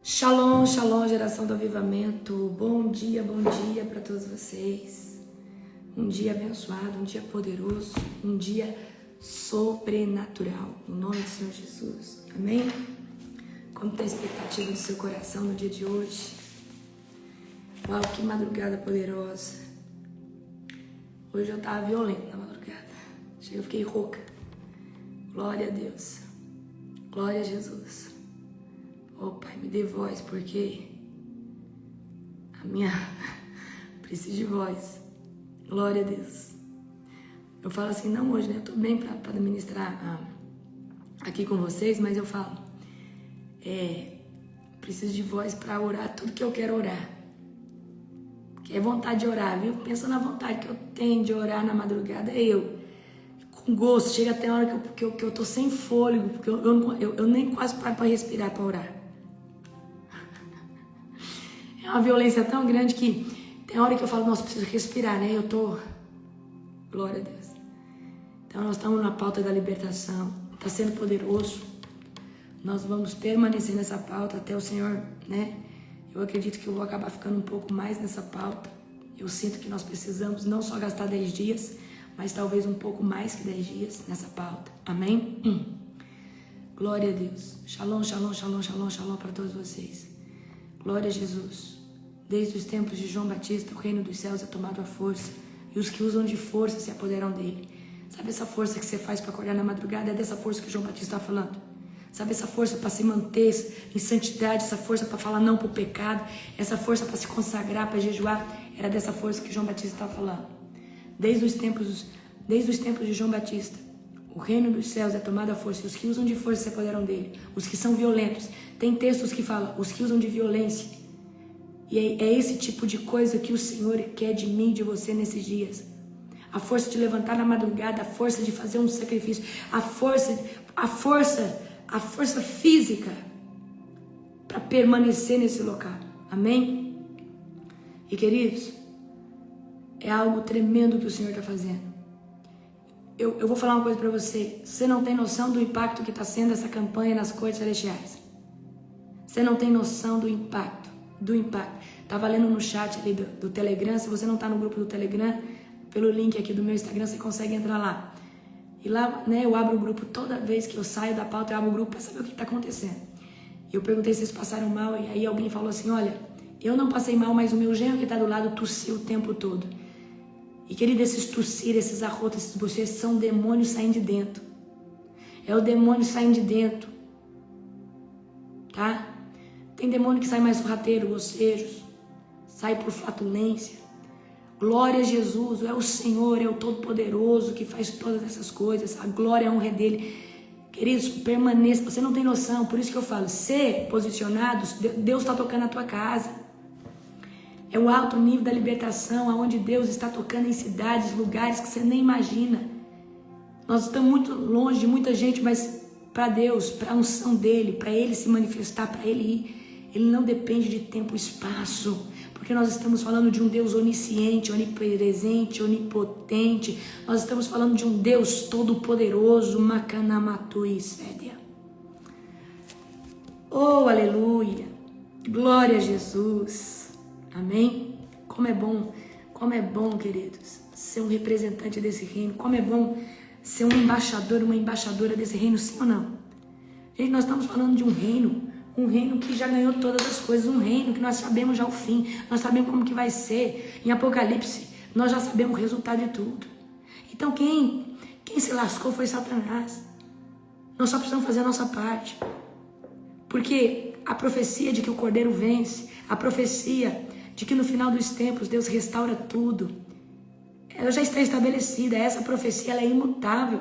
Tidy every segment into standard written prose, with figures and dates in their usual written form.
Shalom, shalom, geração do avivamento. Bom dia para todos vocês. Um dia abençoado, um dia poderoso, um dia sobrenatural. Em nome do Senhor Jesus. Amém? Como está a expectativa do seu coração no dia de hoje? Uau, que madrugada poderosa. Hoje eu estava violenta na madrugada. Eu fiquei rouca. Glória a Deus. Glória a Jesus. Oh, Pai, me dê voz, porque a minha precisa de voz. Glória a Deus. Eu falo assim, não hoje, né? Eu tô bem para ministrar aqui com vocês, mas eu falo, preciso de voz para orar tudo que eu quero orar. Que é vontade de orar, viu? Pensa na vontade que eu tenho de orar na madrugada, com gosto. Chega até a hora que eu tô sem fôlego, porque eu nem quase paro para respirar para orar. É uma violência tão grande que tem hora que eu falo, nossa, preciso respirar, né? Glória a Deus. Então nós estamos na pauta da libertação. Está sendo poderoso. Nós vamos permanecer nessa pauta até o Senhor, né? Eu acredito que eu vou acabar ficando um pouco mais nessa pauta. Eu sinto que nós precisamos não só gastar 10 dias, mas talvez um pouco mais que 10 dias nessa pauta. Amém? Glória a Deus. Shalom, shalom, shalom, shalom, shalom para todos vocês. Glória a Jesus. Desde os tempos de João Batista, o reino dos céus é tomado à força, e os que usam de força se apoderam dele. Sabe essa força que você faz para acordar na madrugada? É dessa força que João Batista está falando. Sabe essa força para se manter em santidade, essa força para falar não para o pecado, essa força para se consagrar, para jejuar? Era dessa força que João Batista estava falando. Desde os tempos de João Batista, o reino dos céus é tomado à força, e os que usam de força se apoderam dele. Os que são violentos. Tem textos que falam, os que usam de violência. E é esse tipo de coisa que o Senhor quer de mim, de você nesses dias. A força de levantar na madrugada, a força de fazer um sacrifício, a força física para permanecer nesse local. Amém? E queridos, é algo tremendo que o Senhor está fazendo. Eu vou falar uma coisa para você. Você não tem noção do impacto que está sendo essa campanha nas cortes celestiais. Você não tem noção do impacto. Tava lendo no chat ali do Telegram. Se você não tá no grupo do Telegram, pelo link aqui do meu Instagram, você consegue entrar lá. E lá, né, eu abro o grupo toda vez que eu saio da pauta, eu abro o grupo para saber o que tá acontecendo. E eu perguntei se eles passaram mal, e aí alguém falou assim, olha, eu não passei mal, mas o meu genro que tá do lado tossiu o tempo todo. E querido, esses tossir, esses arrotos, esses bocejos são demônios saindo de dentro. É o demônio saindo de dentro. Tá? Tem demônio que sai mais sorrateiro, bocejos, sai por flatulência. Glória a Jesus, é o Senhor, é o Todo-Poderoso que faz todas essas coisas. A glória e a honra é dele. Queridos, permaneça. Você não tem noção, por isso que eu falo, ser posicionados, Deus está tocando na tua casa. É o alto nível da libertação, onde Deus está tocando em cidades, lugares que você nem imagina. Nós estamos muito longe de muita gente, mas para Deus, para a unção dele, para ele se manifestar, para ele ir. Ele não depende de tempo e espaço, porque nós estamos falando de um Deus onisciente, onipresente, onipotente. Nós estamos falando de um Deus todo-poderoso, Macanamatui Sédia. Oh, aleluia! Glória a Jesus! Amém? Como é bom, queridos, ser um representante desse reino. Como é bom ser um embaixador, uma embaixadora desse reino, sim ou não? Gente, nós estamos falando de um reino que já ganhou todas as coisas, um reino que nós sabemos já o fim, nós sabemos como que vai ser. Em Apocalipse, nós já sabemos o resultado de tudo. Então quem se lascou foi Satanás. Nós só precisamos fazer a nossa parte. Porque a profecia de que o Cordeiro vence, a profecia de que no final dos tempos Deus restaura tudo, ela já está estabelecida. Essa profecia ela é imutável,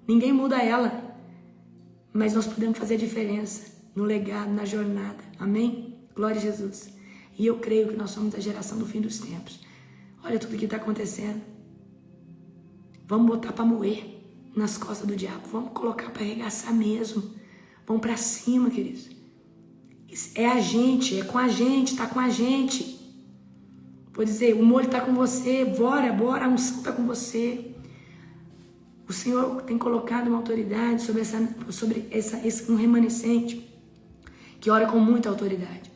ninguém muda ela. Mas nós podemos fazer a diferença no legado, na jornada. Amém? Glória a Jesus. E eu creio que nós somos a geração do fim dos tempos. Olha tudo o que está acontecendo. Vamos botar para moer nas costas do diabo. Vamos colocar para arregaçar mesmo. Vamos para cima, queridos. É a gente, é com a gente, está com a gente. Vou dizer, o molho está com você. Bora, a unção está com você. O Senhor tem colocado uma autoridade sobre um remanescente que ora com muita autoridade.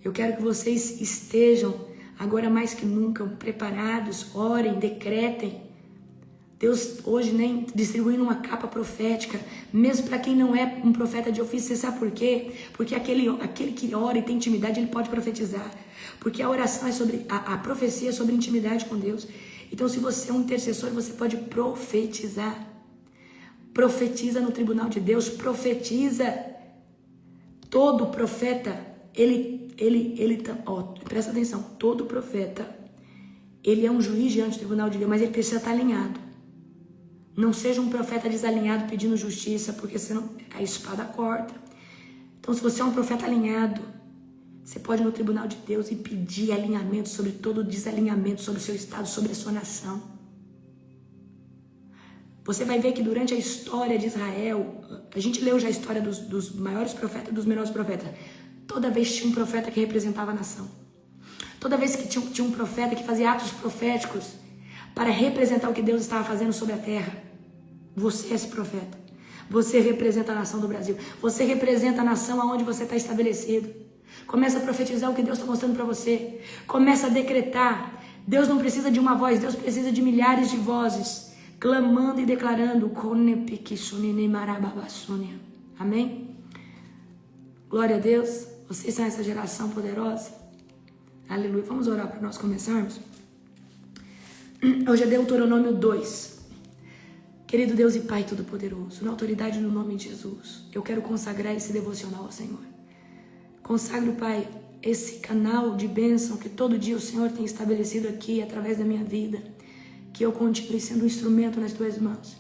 Eu quero que vocês estejam, agora mais que nunca, preparados, orem, decretem. Deus hoje nem distribuindo uma capa profética, mesmo para quem não é um profeta de ofício. Você sabe por quê? Porque aquele que ora e tem intimidade, ele pode profetizar. Porque a oração é sobre, a profecia é sobre intimidade com Deus. Então, se você é um intercessor, você pode profetizar. Profetiza no tribunal de Deus, profetiza. Todo profeta, presta atenção, todo profeta, ele é um juiz diante do tribunal de Deus, mas ele precisa estar alinhado. Não seja um profeta desalinhado pedindo justiça, porque senão a espada corta. Então, se você é um profeta alinhado, você pode ir no tribunal de Deus e pedir alinhamento sobre todo desalinhamento, sobre o seu estado, sobre a sua nação. Você vai ver que durante a história de Israel, a gente leu já a história dos maiores profetas e dos menores profetas. Toda vez tinha um profeta que representava a nação. Toda vez que tinha um profeta que fazia atos proféticos para representar o que Deus estava fazendo sobre a terra. Você é esse profeta. Você representa a nação do Brasil. Você representa a nação aonde você está estabelecido. Começa a profetizar o que Deus está mostrando para você. Começa a decretar. Deus não precisa de uma voz, Deus precisa de milhares de vozes, clamando e declarando. Amém? Glória a Deus. Vocês são essa geração poderosa. Aleluia. Vamos orar para nós começarmos? Hoje é Deuteronômio 2. Querido Deus e Pai Todo-Poderoso, na autoridade do nome de Jesus, eu quero consagrar esse devocional ao Senhor. Consagro, Pai, esse canal de bênção que todo dia o Senhor tem estabelecido aqui através da minha vida, que eu continue sendo um instrumento nas Tuas mãos.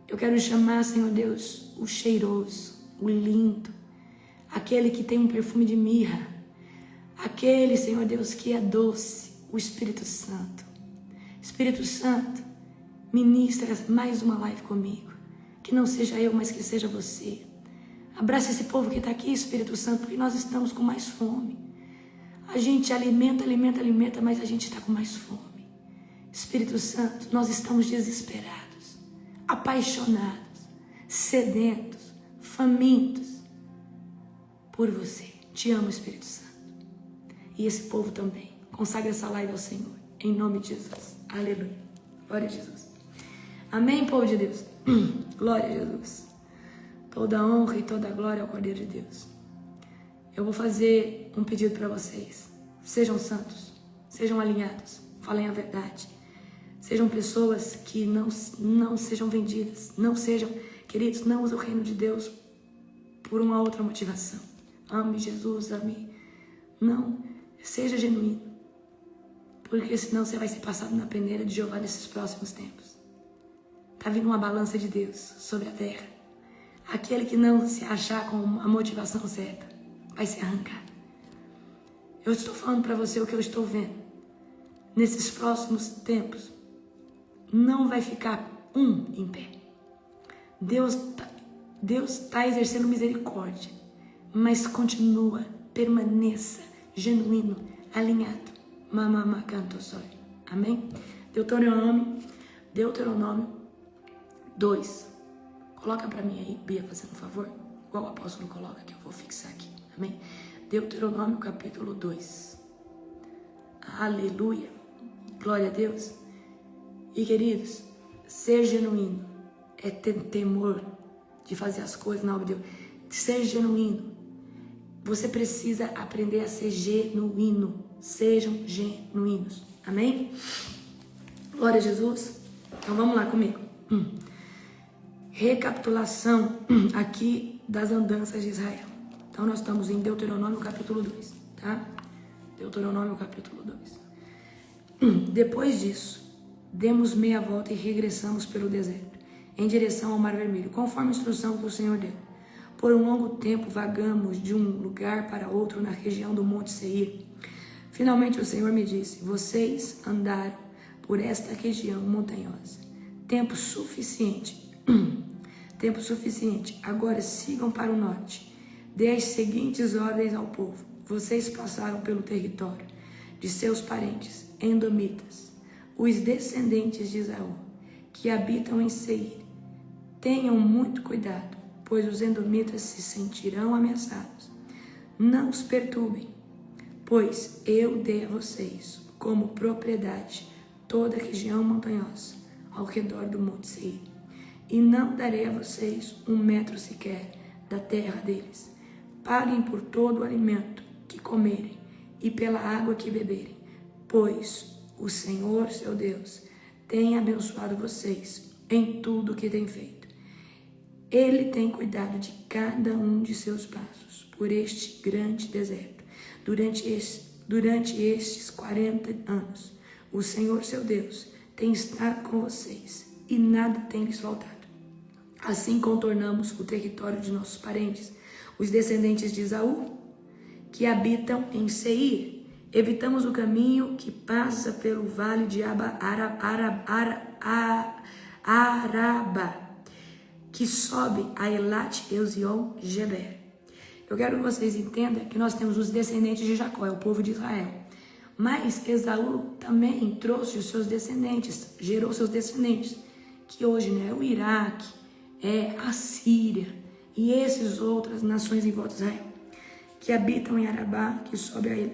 Eu quero chamar, Senhor Deus, o cheiroso, o lindo, aquele que tem um perfume de mirra, aquele, Senhor Deus, que é doce, o Espírito Santo. Espírito Santo, ministra mais uma live comigo. Que não seja eu, mas que seja você. Abraça esse povo que está aqui, Espírito Santo, porque nós estamos com mais fome. A gente alimenta, mas a gente está com mais fome. Espírito Santo, nós estamos desesperados, apaixonados, sedentos, famintos por você. Te amo, Espírito Santo. E esse povo também. Consagra essa live ao Senhor. Em nome de Jesus. Aleluia. Glória a Jesus. Amém, povo de Deus. Glória a Jesus. Toda honra e toda glória ao Cordeiro de Deus. Eu vou fazer um pedido para vocês. Sejam santos. Sejam alinhados. Falem a verdade. Sejam pessoas que não sejam vendidas. Não sejam, queridos, não usem o reino de Deus por uma outra motivação. Ame Jesus, ame. Não, seja genuíno. Porque senão você vai ser passado na peneira de Jeová nesses próximos tempos. Está vindo uma balança de Deus sobre a terra. Aquele que não se achar com a motivação certa vai ser arrancado. Eu estou falando para você o que eu estou vendo. Nesses próximos tempos, não vai ficar um em pé. Deus está exercendo misericórdia, mas continua, permaneça genuíno, alinhado. Amém? Deuteronômio 2. Coloca para mim aí, Bia, fazendo um favor. Igual o apóstolo coloca, que eu vou fixar aqui. Amém? Deuteronômio capítulo 2. Aleluia. Glória a Deus. E queridos, ser genuíno é ter temor de fazer as coisas na obra de Deus. Ser genuíno. Você precisa aprender a ser genuíno. Sejam genuínos. Amém? Glória a Jesus. Então vamos lá comigo. Recapitulação aqui das andanças de Israel. Então nós estamos em Deuteronômio capítulo 2, tá? Deuteronômio capítulo 2. Depois disso, demos meia volta e regressamos pelo deserto, em direção ao Mar Vermelho, conforme a instrução que o Senhor deu. Por um longo tempo vagamos de um lugar para outro na região do Monte Seir. Finalmente o Senhor me disse: vocês andaram por esta região montanhosa. Tempo suficiente. Agora sigam para o norte. Dê as seguintes ordens ao povo. Vocês passaram pelo território de seus parentes, edomitas, os descendentes de Esaú, que habitam em Seir. Tenham muito cuidado, pois os edomitas se sentirão ameaçados. Não os perturbem, pois eu dei a vocês como propriedade toda a região montanhosa ao redor do Monte Seir. E não darei a vocês 1 metro sequer da terra deles. Paguem por todo o alimento que comerem e pela água que beberem, pois o Senhor, seu Deus, tem abençoado vocês em tudo o que tem feito. Ele tem cuidado de cada um de seus passos por este grande deserto. Durante estes 40 anos, o Senhor, seu Deus, tem estado com vocês e nada tem lhes faltado. Assim contornamos o território de nossos parentes, os descendentes de Esaú, que habitam em Seir. Evitamos o caminho que passa pelo vale de Araba, que sobe a Elat Ezion Geber. Eu quero que vocês entendam que nós temos os descendentes de Jacó, é o povo de Israel. Mas Esaú também trouxe os seus descendentes, gerou seus descendentes, que hoje é o Iraque, é a Síria e essas outras nações em volta de Israel, que habitam em Arabá, que sobe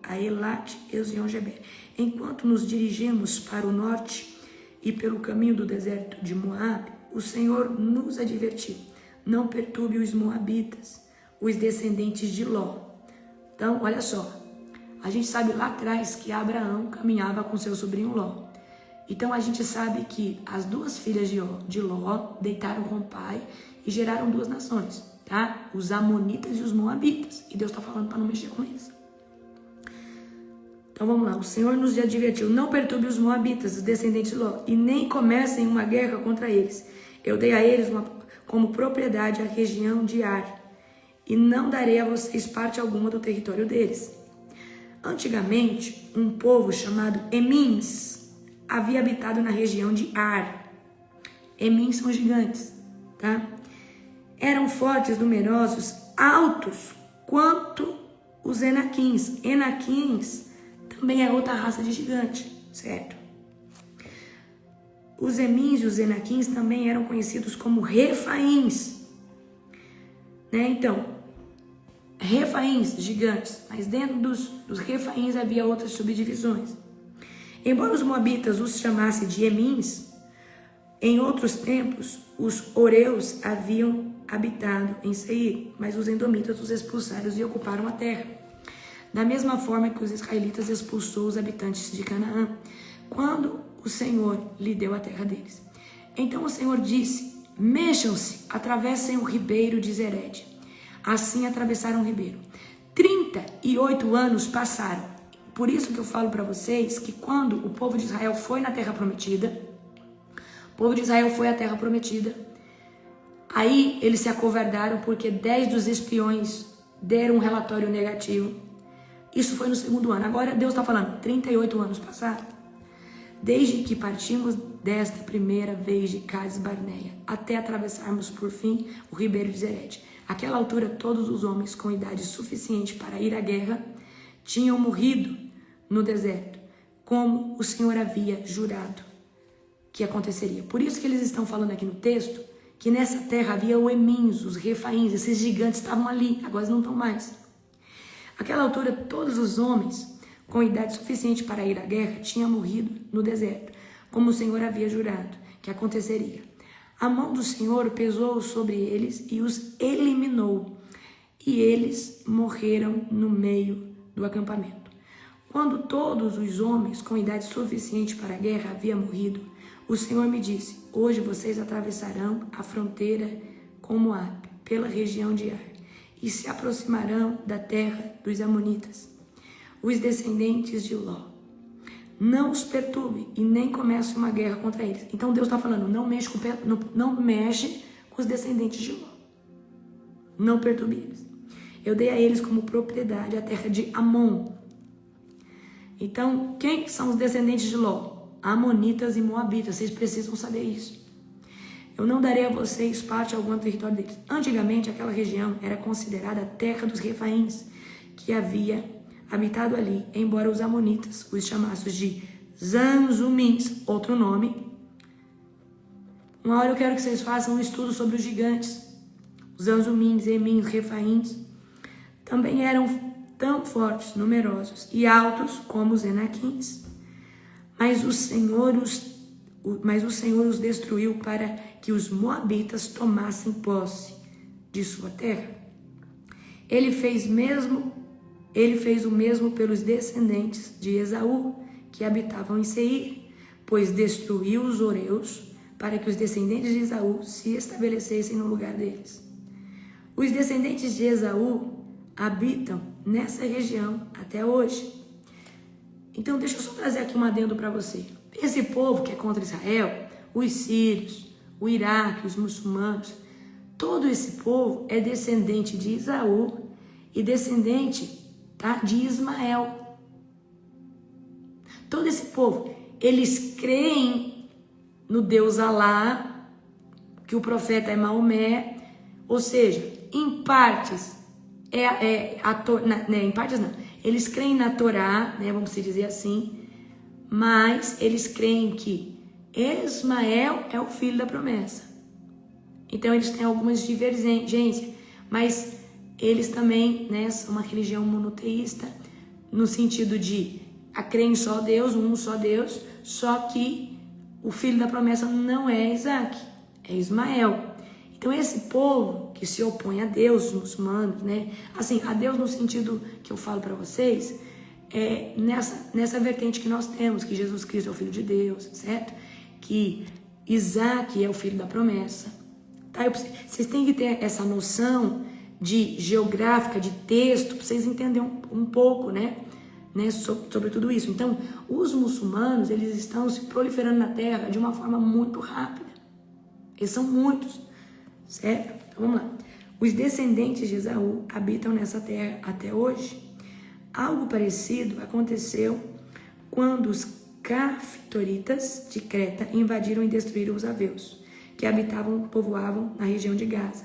a Elat Ezion Geber. Enquanto nos dirigimos para o norte e pelo caminho do deserto de Moabe, o Senhor nos advertiu: não perturbe os moabitas, os descendentes de Ló. Então, olha só, a gente sabe lá atrás que Abraão caminhava com seu sobrinho Ló. Então a gente sabe que as duas filhas de Ló deitaram com o pai e geraram 2 nações, tá? Os amonitas e os moabitas. E Deus está falando para não mexer com eles. Então vamos lá, o Senhor nos advertiu: não perturbe os moabitas, os descendentes de Ló, e nem comecem uma guerra contra eles. Eu dei a eles como propriedade a região de Ar, e não darei a vocês parte alguma do território deles. Antigamente, um povo chamado Emins havia habitado na região de Ar. Emins são gigantes, tá? Eram fortes, numerosos, altos, quanto os Enaquins. Enaquins também é outra raça de gigante, certo? Os Emins e os Enaquins também eram conhecidos como Refaíns, né? Então, Refaíns, gigantes, mas dentro dos Refaíns havia outras subdivisões. Embora os moabitas os chamassem de Emins, em outros tempos os Oreus haviam habitado em Seir, mas os Edomitas os expulsaram e ocuparam a terra. Da mesma forma que os israelitas expulsou os habitantes de Canaã, quando o Senhor lhe deu a terra deles. Então o Senhor disse: mexam-se, atravessem o ribeiro de Zered. Assim atravessaram o ribeiro. 38 anos passaram. Por isso que eu falo para vocês que quando o povo de Israel foi na terra prometida, aí eles se acovardaram porque 10 dos espiões deram um relatório negativo. Isso foi no 2º ano. Agora Deus está falando, 38 anos passaram. Desde que partimos desta primeira vez de Cades Barneia, até atravessarmos por fim o ribeiro de Zered. Àquela altura, todos os homens com idade suficiente para ir à guerra tinham morrido no deserto, como o Senhor havia jurado que aconteceria. Por isso que eles estão falando aqui no texto que nessa terra havia o Emins, os Refaíns, esses gigantes estavam ali, agora não estão mais. Àquela altura, todos os homens com idade suficiente para ir à guerra tinham morrido no deserto, como o Senhor havia jurado que aconteceria. A mão do Senhor pesou sobre eles e os eliminou, e eles morreram no meio do acampamento. Quando todos os homens com idade suficiente para a guerra haviam morrido, o Senhor me disse: hoje vocês atravessarão a fronteira com Moabe, pela região de Ar, e se aproximarão da terra dos amonitas, os descendentes de Ló. Não os perturbe e nem comece uma guerra contra eles. Então Deus está falando: não mexe com os descendentes de Ló. Não perturbe eles. Eu dei a eles como propriedade a terra de Amon. Então, quem são os descendentes de Ló? Amonitas e Moabitas. Vocês precisam saber isso. Eu não darei a vocês parte alguma do território deles. Antigamente, aquela região era considerada a terra dos Refaíns, que havia habitado ali, embora os amonitas os chamassem de Zanzumins, outro nome. Uma hora eu quero que vocês façam um estudo sobre os gigantes, os Zanzumins, Emins, Refaíns. também eram tão fortes, numerosos e altos como os Enaquins. Mas o Senhor os destruiu para que os moabitas tomassem posse de sua terra. Ele fez o mesmo pelos descendentes de Esaú, que habitavam em Seir, pois destruiu os horeus para que os descendentes de Esaú se estabelecessem no lugar deles. Os descendentes de Esaú habitam nessa região até hoje. Então, deixa eu só trazer aqui um adendo para você. Esse povo que é contra Israel, os sírios, o Iraque, os muçulmanos, todo esse povo é descendente de Esaú e descendente, tá, de Ismael. Todo esse povo, eles creem no Deus Alá, que o profeta é Maomé, ou seja, em partes, em partes não, eles creem na Torá, né, vamos dizer assim, mas eles creem que Ismael é o filho da promessa. Então eles têm algumas divergências, mas eles também, né, são uma religião monoteísta, no sentido de crer em só Deus, um só Deus, só que o filho da promessa não é Isaac, é Ismael. Então esse povo que se opõe a Deus, os muçulmanos, né, assim, a Deus no sentido que eu falo para vocês, nessa vertente que nós temos, que Jesus Cristo é o Filho de Deus, certo? Que Isaac é o filho da promessa. Tá? Vocês têm que ter essa noção de geográfica, de texto, para vocês entenderem um pouco, né, sobre tudo isso. Então, os muçulmanos, eles estão se proliferando na Terra de uma forma muito rápida. Eles são muitos, certo? Então, vamos lá. Os descendentes de Esaú habitam nessa terra até hoje. Algo parecido aconteceu quando os Caftoritas de Creta invadiram e destruíram os Aveus, que povoavam na região de Gaza.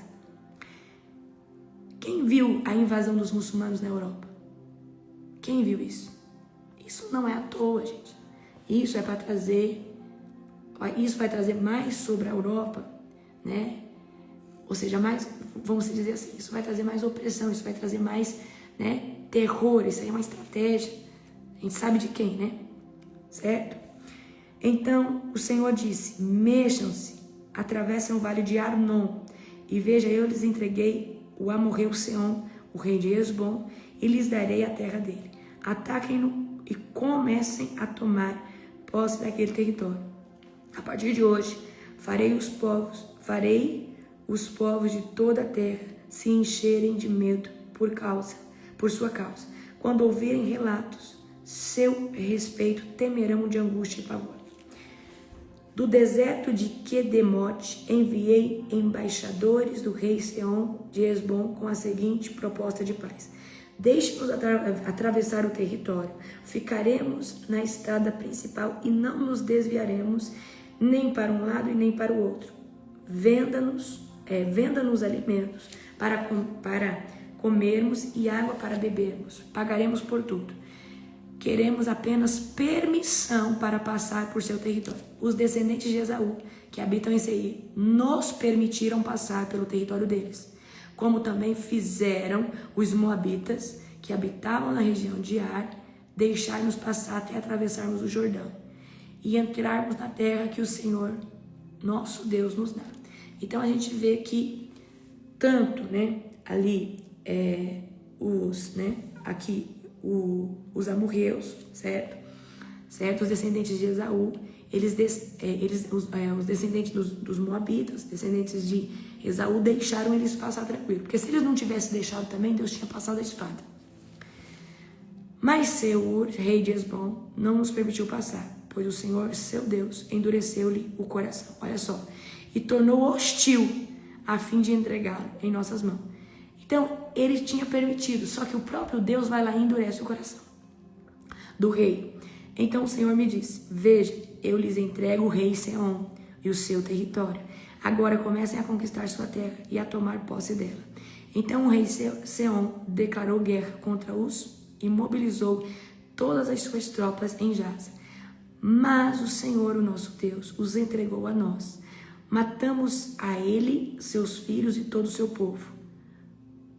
Quem viu a invasão dos muçulmanos na Europa? Quem viu isso? Isso não é à toa, gente. Isso vai trazer mais sobre a Europa, né? Ou seja, mais, vamos dizer assim, isso vai trazer mais opressão, isso vai trazer mais, né, terror, isso aí é uma estratégia. A gente sabe de quem, né? Certo? Então, o Senhor disse: mexam-se, atravessem o vale de Arnon, e veja, eu lhes entreguei o amorreu Seom, o rei de Hesbom, e lhes darei a terra dele. Ataquem-no e comecem a tomar posse daquele território. A partir de hoje, farei os povos de toda a terra se encherem de medo por sua causa. Quando ouvirem relatos, seu respeito temerão de angústia e pavor. Do deserto de Quedemote enviei embaixadores do rei Seom de Hesbom com a seguinte proposta de paz: deixe-nos atravessar o território, ficaremos na estrada principal e não nos desviaremos nem para um lado e nem para o outro. Venda-nos alimentos para comermos e água para bebermos. Pagaremos por tudo. Queremos apenas permissão para passar por seu território. Os descendentes de Esaú, que habitam em Seir, nos permitiram passar pelo território deles, como também fizeram os moabitas, que habitavam na região de Ar, deixar-nos passar até atravessarmos o Jordão e entrarmos na terra que o Senhor, nosso Deus, nos dá. Então a gente vê que tanto, né, ali os amorreus, certo? Os descendentes de Esaú, os descendentes dos moabitas, descendentes de Esaú, deixaram eles passar tranquilo, porque se eles não tivessem deixado também, Deus tinha passado a espada. Mas Seor, rei de Hesbom, não nos permitiu passar, pois o Senhor, seu Deus, endureceu-lhe o coração, olha só, e tornou hostil a fim de entregá-lo em nossas mãos. Então, ele tinha permitido, só que o próprio Deus vai lá e endurece o coração do rei. Então o Senhor me disse: veja, eu lhes entrego o rei Seom e o seu território. Agora comecem a conquistar sua terra e a tomar posse dela. Então o rei Seom declarou guerra contra os e mobilizou todas as suas tropas em Jaza. Mas o Senhor, o nosso Deus, os entregou a nós. Matamos a ele, seus filhos e todo o seu povo.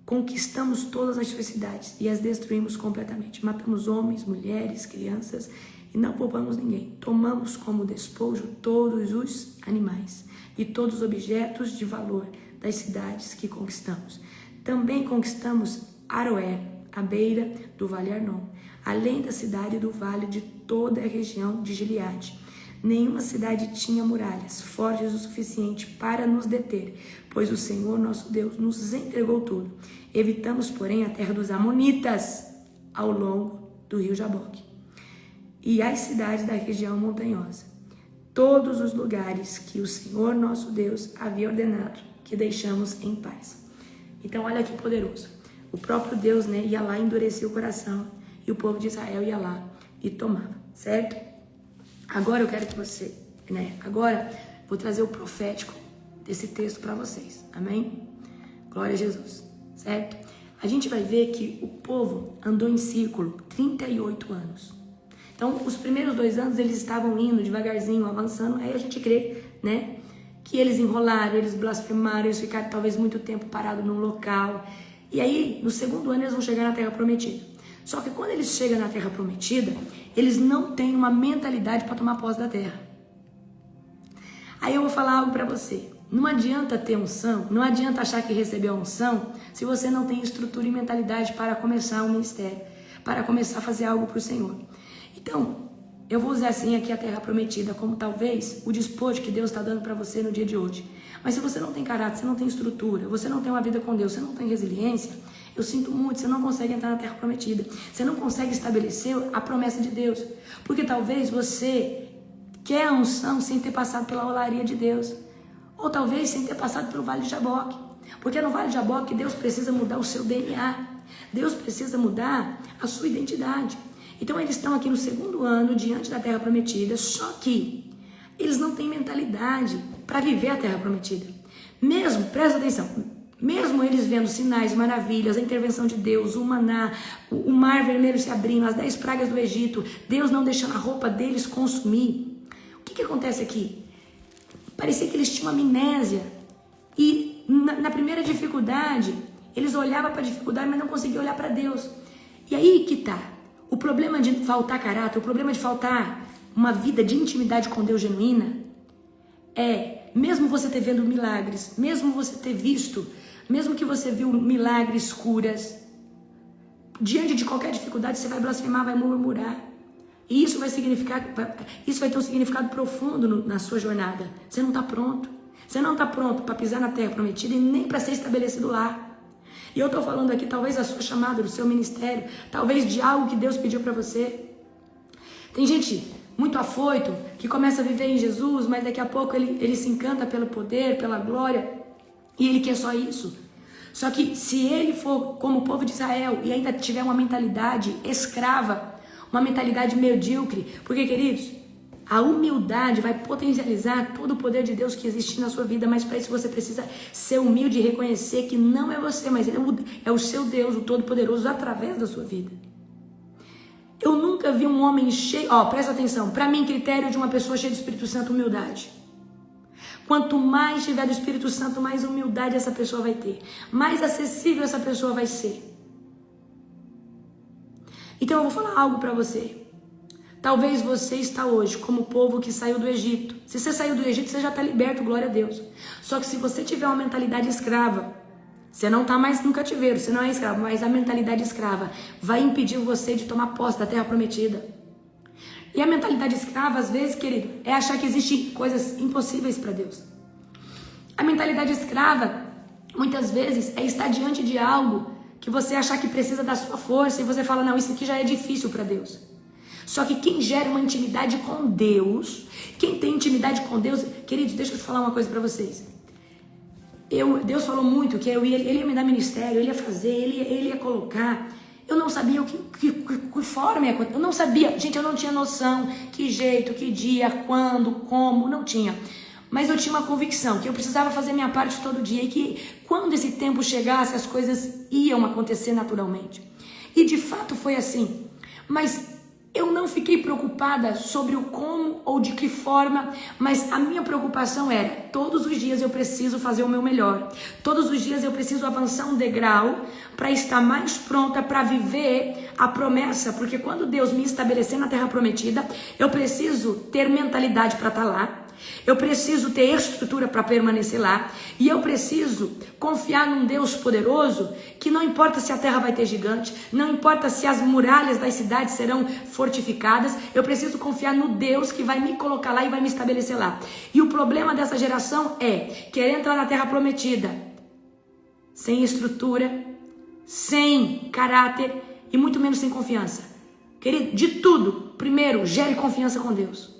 conquistamos todas as suas cidades e as destruímos completamente. Matamos homens, mulheres, crianças e não poupamos ninguém. Tomamos como despojo todos os animais e todos os objetos de valor das cidades que conquistamos. Também conquistamos Aroer, à beira do Vale Arnon, além da cidade do vale de toda a região de Gileade. Nenhuma cidade tinha muralhas fortes o suficiente para nos deter, pois o Senhor nosso Deus nos entregou tudo. Evitamos, porém, a terra dos Amonitas ao longo do rio Jaboque e as cidades da região montanhosa, todos os lugares que o Senhor nosso Deus havia ordenado que deixamos em paz. Então olha que poderoso. O próprio Deus, né, ia lá endurecer o coração e o povo de Israel ia lá e tomava, certo? Agora eu quero que você, né, agora vou trazer o profético desse texto para vocês, amém? Glória a Jesus, certo? A gente vai ver que o povo andou em círculo 38 anos. Então, os primeiros 2 anos eles estavam indo devagarzinho, avançando, aí a gente crê, né, que eles enrolaram, eles blasfemaram, eles ficaram talvez muito tempo parados num local. E aí, no segundo ano, eles vão chegar na Terra Prometida. Só que quando eles chegam na Terra Prometida, eles não têm uma mentalidade para tomar posse da terra. Aí eu vou falar algo para você. Não adianta ter unção, não adianta achar que recebeu a unção, se você não tem estrutura e mentalidade para começar um ministério, para começar a fazer algo para o Senhor. Então, eu vou usar assim aqui a Terra Prometida como talvez o despojo que Deus está dando para você no dia de hoje. Mas se você não tem caráter, você não tem estrutura, você não tem uma vida com Deus, você não tem resiliência, eu sinto muito, você não consegue entrar na Terra Prometida. Você não consegue estabelecer a promessa de Deus. Porque talvez você quer a unção sem ter passado pela olaria de Deus. Ou talvez sem ter passado pelo Vale de Jaboque. Porque é no Vale de Jaboque Deus precisa mudar o seu DNA. Deus precisa mudar a sua identidade. Então eles estão aqui no segundo ano diante da Terra Prometida, só que eles não têm mentalidade para viver a Terra Prometida. Mesmo, presta atenção, mesmo eles vendo sinais, maravilhas, a intervenção de Deus, o maná, o mar vermelho se abrindo, as 10 pragas do Egito, Deus não deixando a roupa deles consumir. O que acontece aqui? Parecia que eles tinham amnésia. E na primeira dificuldade, eles olhavam para a dificuldade, mas não conseguiam olhar para Deus. E aí que tá. O problema de faltar caráter, o problema de faltar uma vida de intimidade com Deus genuína, mesmo você ter vendo milagres, mesmo você ter visto, mesmo que você viu milagres, curas, diante de qualquer dificuldade você vai blasfemar, vai murmurar. E isso vai ter um significado profundo na sua jornada. Você não está pronto. Você não está pronto para pisar na Terra Prometida e nem para ser estabelecido lá. E eu estou falando aqui talvez da sua chamada, do seu ministério, talvez de algo que Deus pediu para você. Tem gente muito afoito que começa a viver em Jesus, mas daqui a pouco ele se encanta pelo poder, pela glória, e ele quer só isso. Só que se ele for como o povo de Israel e ainda tiver uma mentalidade escrava, uma mentalidade medíocre, porque, queridos, a humildade vai potencializar todo o poder de Deus que existe na sua vida, mas para isso você precisa ser humilde e reconhecer que não é você, mas é o seu Deus, o Todo-Poderoso, através da sua vida. Eu nunca vi um homem cheio... presta atenção, para mim, critério de uma pessoa cheia do Espírito Santo, humildade. Quanto mais tiver do Espírito Santo, mais humildade essa pessoa vai ter, mais acessível essa pessoa vai ser. Então eu vou falar algo para você. Talvez você está hoje como o povo que saiu do Egito. Se você saiu do Egito, você já está liberto, glória a Deus. Só que se você tiver uma mentalidade escrava, você não está mais no cativeiro, você não é escravo, mas a mentalidade escrava vai impedir você de tomar posse da Terra Prometida. E a mentalidade escrava, às vezes, querido, é achar que existem coisas impossíveis para Deus. A mentalidade escrava, muitas vezes, é estar diante de algo que você achar que precisa da sua força e você fala, não, isso aqui já é difícil para Deus. Só que quem gera uma intimidade com Deus, quem tem intimidade com Deus, queridos, deixa eu te falar uma coisa para vocês. Deus falou muito que ele ia me dar ministério, ele ia fazer, ele ia colocar. Eu não sabia que forma ia acontecer. Eu não sabia, gente, eu não tinha noção que jeito, que dia, quando, como, não tinha. Mas eu tinha uma convicção que eu precisava fazer minha parte todo dia e que quando esse tempo chegasse, as coisas iam acontecer naturalmente. E de fato foi assim. Mas Eu não fiquei preocupada sobre o como ou de que forma, mas a minha preocupação era, todos os dias eu preciso fazer o meu melhor. Todos os dias eu preciso avançar um degrau para estar mais pronta para viver a promessa, porque quando Deus me estabelecer na terra prometida, eu preciso ter mentalidade para estar lá. Eu preciso ter estrutura para permanecer lá. E eu preciso confiar num Deus poderoso que não importa se a terra vai ter gigante, não importa se as muralhas das cidades serão fortificadas, eu preciso confiar no Deus que vai me colocar lá e vai me estabelecer lá. E o problema dessa geração é querer entrar na terra prometida sem estrutura, sem caráter e muito menos sem confiança. Querido, de tudo, primeiro, gere confiança com Deus.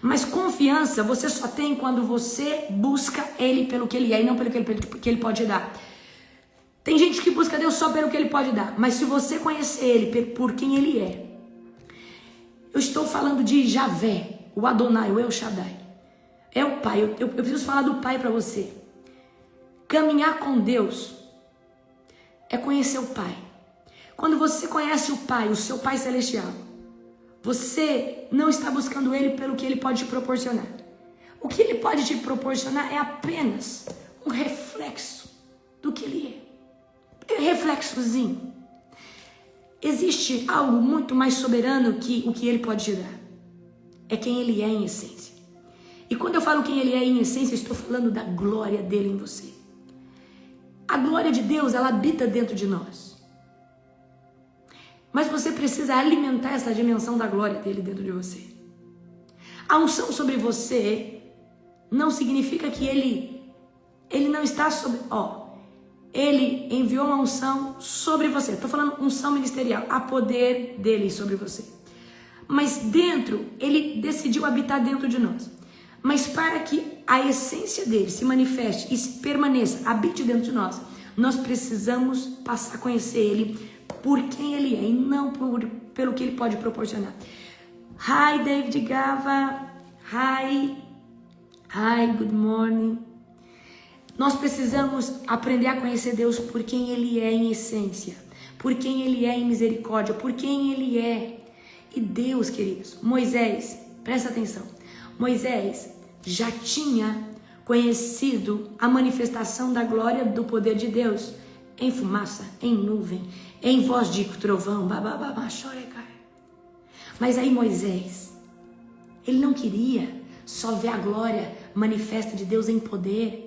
Mas confiança você só tem quando você busca Ele pelo que Ele é e não pelo que Ele pode dar. Tem gente que busca Deus só pelo que Ele pode dar. Mas se você conhecer Ele por quem Ele é. Eu estou falando de Javé, o Adonai, o El Shaddai. É o Pai. Eu preciso falar do Pai para você. Caminhar com Deus é conhecer o Pai. Quando você conhece o Pai, o seu Pai Celestial, você não está buscando Ele pelo que Ele pode te proporcionar. O que Ele pode te proporcionar é apenas um reflexo do que Ele é. Reflexozinho. Existe algo muito mais soberano que o que Ele pode te dar. É quem Ele é em essência. E quando eu falo quem Ele é em essência, eu estou falando da glória dEle em você. A glória de Deus, ela habita dentro de nós. Mas você precisa alimentar essa dimensão da glória dele dentro de você. A unção sobre você não significa que ele não está sobre... Ele enviou uma unção sobre você. Estou falando unção ministerial. Há poder dele sobre você. Mas dentro, ele decidiu habitar dentro de nós. Mas para que a essência dele se manifeste e se permaneça, habite dentro de nós, nós precisamos passar a conhecer ele por quem ele é e não pelo que ele pode proporcionar. Hi, David Gava. Hi, good morning. Nós precisamos aprender a conhecer Deus por quem Ele é em essência, por quem Ele é em misericórdia, por quem Ele é. E Deus, queridos, Moisés, presta atenção, Moisés já tinha conhecido a manifestação da glória do poder de Deus em fumaça, em nuvem, em voz de trovão, mas aí Moisés, ele não queria só ver a glória manifesta de Deus em poder.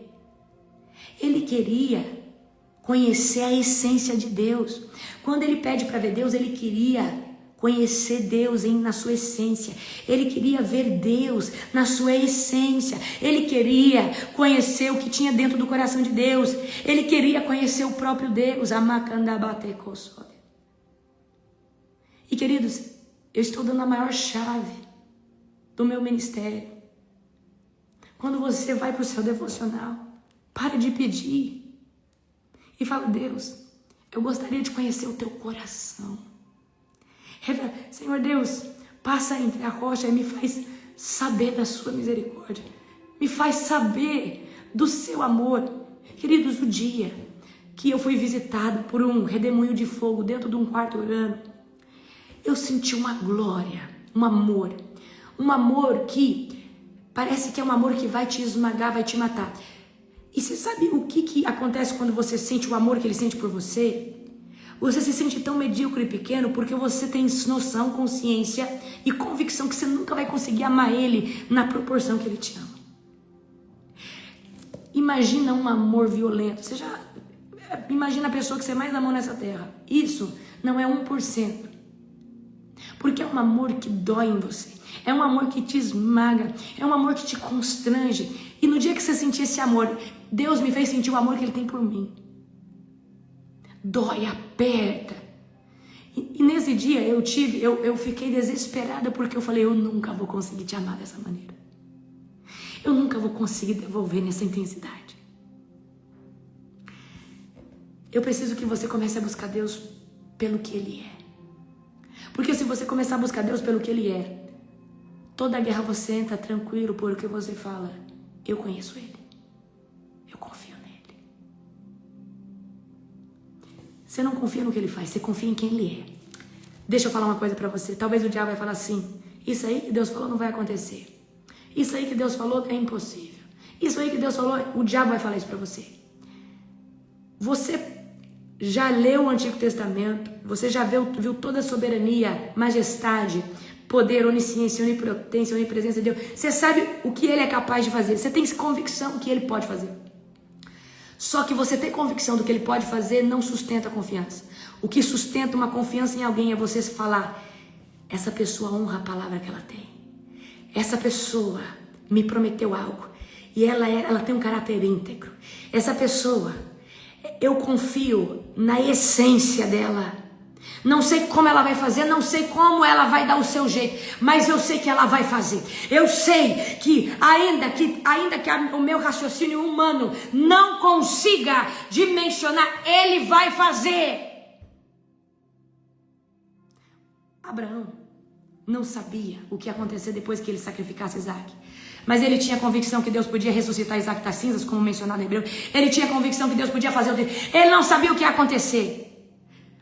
Ele queria conhecer a essência de Deus. Quando ele pede para ver Deus, ele queria conhecer Deus na sua essência. Ele queria ver Deus na sua essência. Ele queria conhecer o que tinha dentro do coração de Deus. Ele queria conhecer o próprio Deus. E queridos, eu estou dando a maior chave do meu ministério. Quando você vai para o seu devocional, para de pedir e fala: Deus, eu gostaria de conhecer o teu coração. Senhor Deus, passa entre a rocha e me faz saber da sua misericórdia. Me faz saber do seu amor. Queridos, o dia que eu fui visitado por um redemoinho de fogo dentro de um quarto orando, eu senti uma glória, um amor que parece que é um amor que vai te esmagar, vai te matar. E você sabe o que acontece quando você sente o amor que ele sente por você? Você se sente tão medíocre e pequeno porque você tem noção, consciência e convicção que você nunca vai conseguir amar ele na proporção que ele te ama. Imagina um amor violento. Você já imagina a pessoa que você mais amou nessa terra. Isso não é 1%. Porque é um amor que dói em você. É um amor que te esmaga. É um amor que te constrange. E no dia que você sentir esse amor, Deus me fez sentir o amor que Ele tem por mim. Dói, aperta. E nesse dia eu fiquei desesperada porque eu falei: eu nunca vou conseguir te amar dessa maneira. Eu nunca vou conseguir devolver nessa intensidade. Eu preciso que você comece a buscar Deus pelo que Ele é. Porque se você começar a buscar Deus pelo que Ele é, toda a guerra você entra tranquilo porque você fala: eu conheço Ele. Eu confio nele. Você não confia no que Ele faz, você confia em quem Ele é. Deixa eu falar uma coisa para você. Talvez o diabo vai falar assim: isso aí que Deus falou não vai acontecer. Isso aí que Deus falou é impossível. Isso aí que Deus falou, o diabo vai falar isso para você. Você já leu o Antigo Testamento, você já viu toda a soberania, majestade, poder, onisciência, onipotência, onipresença de Deus. Você sabe o que ele é capaz de fazer. Você tem convicção que ele pode fazer. Só que você ter convicção do que ele pode fazer não sustenta a confiança. O que sustenta uma confiança em alguém é você se falar: essa pessoa honra a palavra que ela tem. Essa pessoa me prometeu algo e ela tem um caráter íntegro. Essa pessoa, eu confio na essência dela. Não sei como ela vai fazer, não sei como ela vai dar o seu jeito, mas eu sei que ela vai fazer. Eu sei que ainda que o meu raciocínio humano não consiga dimensionar, ele vai fazer. Abraão não sabia o que ia acontecer depois que ele sacrificasse Isaac. Mas ele tinha convicção que Deus podia ressuscitar Isaac das cinzas, como mencionado em Hebreu. Ele tinha convicção que Deus podia fazer o dele. Ele não sabia o que ia acontecer.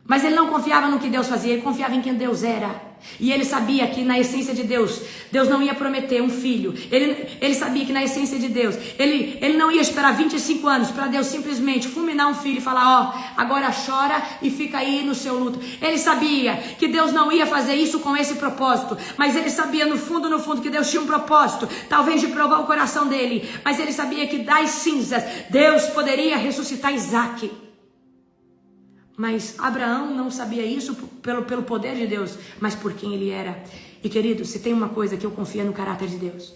Mas ele não confiava no que Deus fazia, ele confiava em quem Deus era. E ele sabia que na essência de Deus, Deus não ia prometer um filho. Ele sabia que na essência de Deus, ele não ia esperar 25 anos para Deus simplesmente fulminar um filho e falar: ó, agora chora e fica aí no seu luto. Ele sabia que Deus não ia fazer isso com esse propósito. Mas ele sabia no fundo que Deus tinha um propósito, talvez de provar o coração dele. Mas ele sabia que das cinzas, Deus poderia ressuscitar Isaac. Mas Abraão não sabia isso pelo poder de Deus, mas por quem ele era. E querido, se tem uma coisa que eu confio é no caráter de Deus.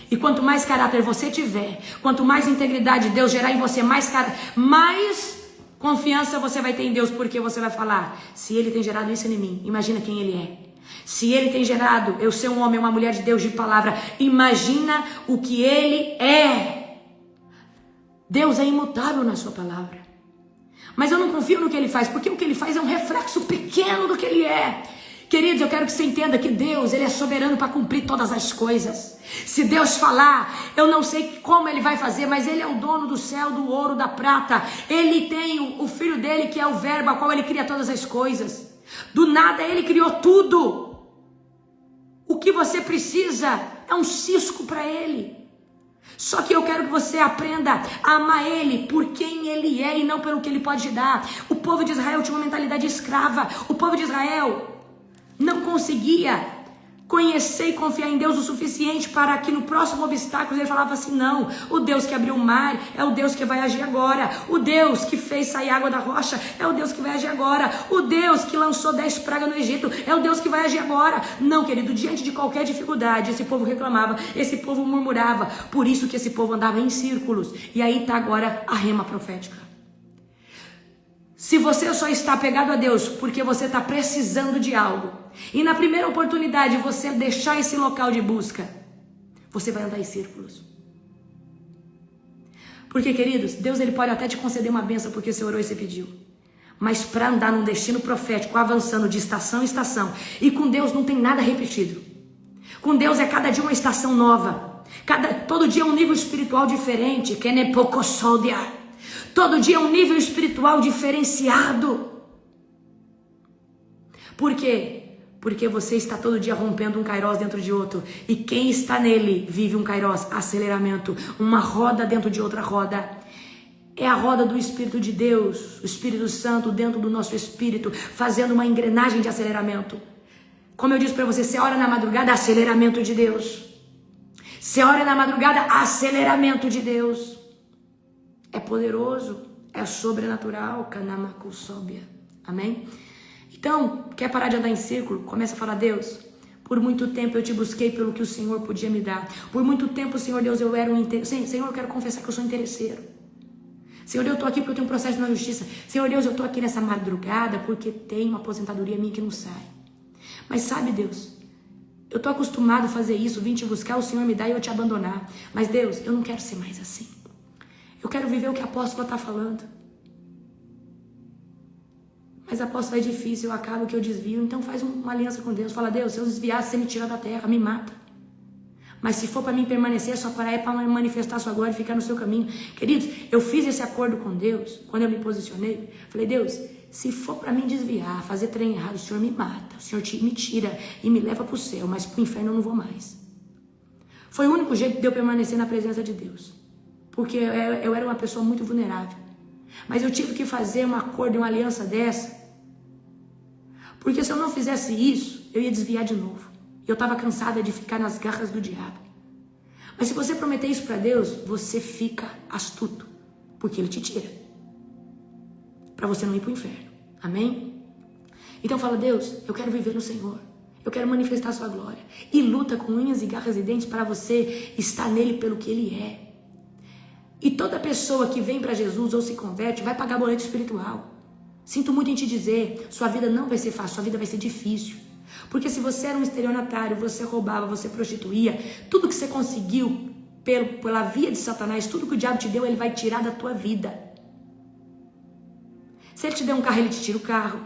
E quanto mais caráter você tiver, quanto mais integridade Deus gerar em você, mais confiança você vai ter em Deus, porque você vai falar: se ele tem gerado isso em mim, imagina quem ele é. Se ele tem gerado eu ser um homem, uma mulher de Deus de palavra, imagina o que ele é. Deus é imutável na sua palavra. Mas eu não confio no que ele faz, porque o que ele faz é um reflexo pequeno do que ele é. Queridos, eu quero que você entenda que Deus, ele é soberano para cumprir todas as coisas. Se Deus falar, eu não sei como ele vai fazer, mas ele é o dono do céu, do ouro, da prata. Ele tem o filho dele, que é o verbo, a qual ele cria todas as coisas. Do nada ele criou tudo. O que você precisa é um cisco para ele. Só que eu quero que você aprenda a amar ele por quem ele é e não pelo que ele pode te dar. O povo de Israel tinha uma mentalidade escrava. O povo de Israel não conseguia conhecer e confiar em Deus o suficiente para que no próximo obstáculo ele falava assim: não, o Deus que abriu o mar é o Deus que vai agir agora. O Deus que fez sair água da rocha é o Deus que vai agir agora. O Deus que lançou 10 pragas no Egito é o Deus que vai agir agora. Não, querido, diante de qualquer dificuldade, esse povo reclamava, esse povo murmurava. Por isso que esse povo andava em círculos. E aí está agora a rema profética. Se você só está apegado a Deus porque você está precisando de algo, e na primeira oportunidade você deixar esse local de busca, você vai andar em círculos. Porque, queridos, Deus ele pode até te conceder uma bênção porque você orou e você pediu. Mas para andar num destino profético, avançando de estação em estação, e com Deus não tem nada repetido. Com Deus é cada dia uma estação nova. Todo dia é um nível espiritual diferente. Que nem pouco soldia. Todo dia é um nível espiritual diferenciado. Por quê? Porque você está todo dia rompendo um kairós dentro de outro. E quem está nele vive um kairós, aceleramento. Uma roda dentro de outra roda. É a roda do Espírito de Deus, o Espírito Santo dentro do nosso espírito, fazendo uma engrenagem de aceleramento. Como eu disse para você, você ora na madrugada, aceleramento de Deus. Você ora na madrugada, aceleramento de Deus. É poderoso, é sobrenatural. Amém? Então, quer parar de andar em círculo? Começa a falar: Deus, por muito tempo eu te busquei pelo que o Senhor podia me dar. Por muito tempo, Senhor Deus, eu era um interesseiro. Senhor, eu quero confessar que eu sou interesseiro. Senhor, eu estou aqui porque eu tenho um processo na justiça. Senhor Deus, eu estou aqui nessa madrugada porque tem uma aposentadoria minha que não sai. Mas sabe, Deus, eu estou acostumado a fazer isso, vim te buscar, o Senhor me dá e eu te abandonar. Mas Deus, eu não quero ser mais assim. Eu quero viver o que a apóstola está falando. Mas apóstolo, é difícil, eu acabo que eu desvio. Então faz uma aliança com Deus. Fala: Deus, se eu desviar, você me tira da terra, me mata. Mas se for para mim permanecer, só para manifestar a sua glória e ficar no seu caminho. Queridos, eu fiz esse acordo com Deus, quando eu me posicionei. Falei: Deus, se for para me desviar, fazer trem errado, o Senhor me mata, o Senhor me tira e me leva para o céu, mas para o inferno eu não vou mais. Foi o único jeito de eu permanecer na presença de Deus, porque eu era uma pessoa muito vulnerável. Mas eu tive que fazer um acordo, uma aliança dessa, porque se eu não fizesse isso, eu ia desviar de novo. Eu estava cansada de ficar nas garras do diabo. Mas se você prometer isso para Deus, você fica astuto, porque Ele te tira, para você não ir para o inferno. Amém? Então fala, Deus, eu quero viver no Senhor. Eu quero manifestar a sua glória. E luta com unhas e garras e dentes para você estar nele pelo que Ele é. E toda pessoa que vem para Jesus ou se converte vai pagar boleto espiritual. Sinto muito em te dizer, sua vida não vai ser fácil, sua vida vai ser difícil. Porque se você era um estelionatário, você roubava, você prostituía, tudo que você conseguiu pela via de Satanás, tudo que o diabo te deu, ele vai tirar da tua vida. Se ele te deu um carro, ele te tira o carro.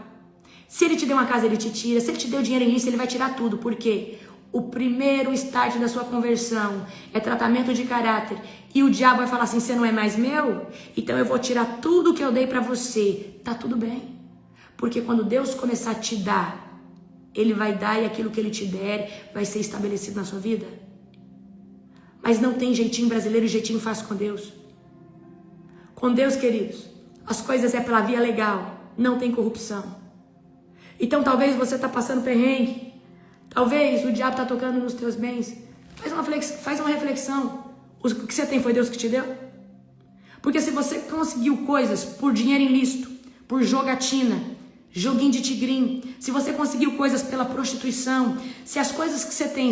Se ele te deu uma casa, ele te tira. Se ele te deu dinheiro em lícito, ele vai tirar tudo. Por quê? O primeiro estágio da sua conversão é tratamento de caráter. E o diabo vai falar assim, você não é mais meu? Então eu vou tirar tudo que eu dei pra você. Tá tudo bem. Porque quando Deus começar a te dar, Ele vai dar e aquilo que Ele te der vai ser estabelecido na sua vida. Mas não tem jeitinho brasileiro e jeitinho fácil com Deus. Com Deus, queridos, as coisas é pela via legal. Não tem corrupção. Então talvez você está passando perrengue. Talvez o diabo está tocando nos teus bens. Faz uma reflexão. O que você tem foi Deus que te deu? Porque se você conseguiu coisas por dinheiro ilícito, por jogatina, joguinho de tigrinho, se você conseguiu coisas pela prostituição, se as coisas que você tem,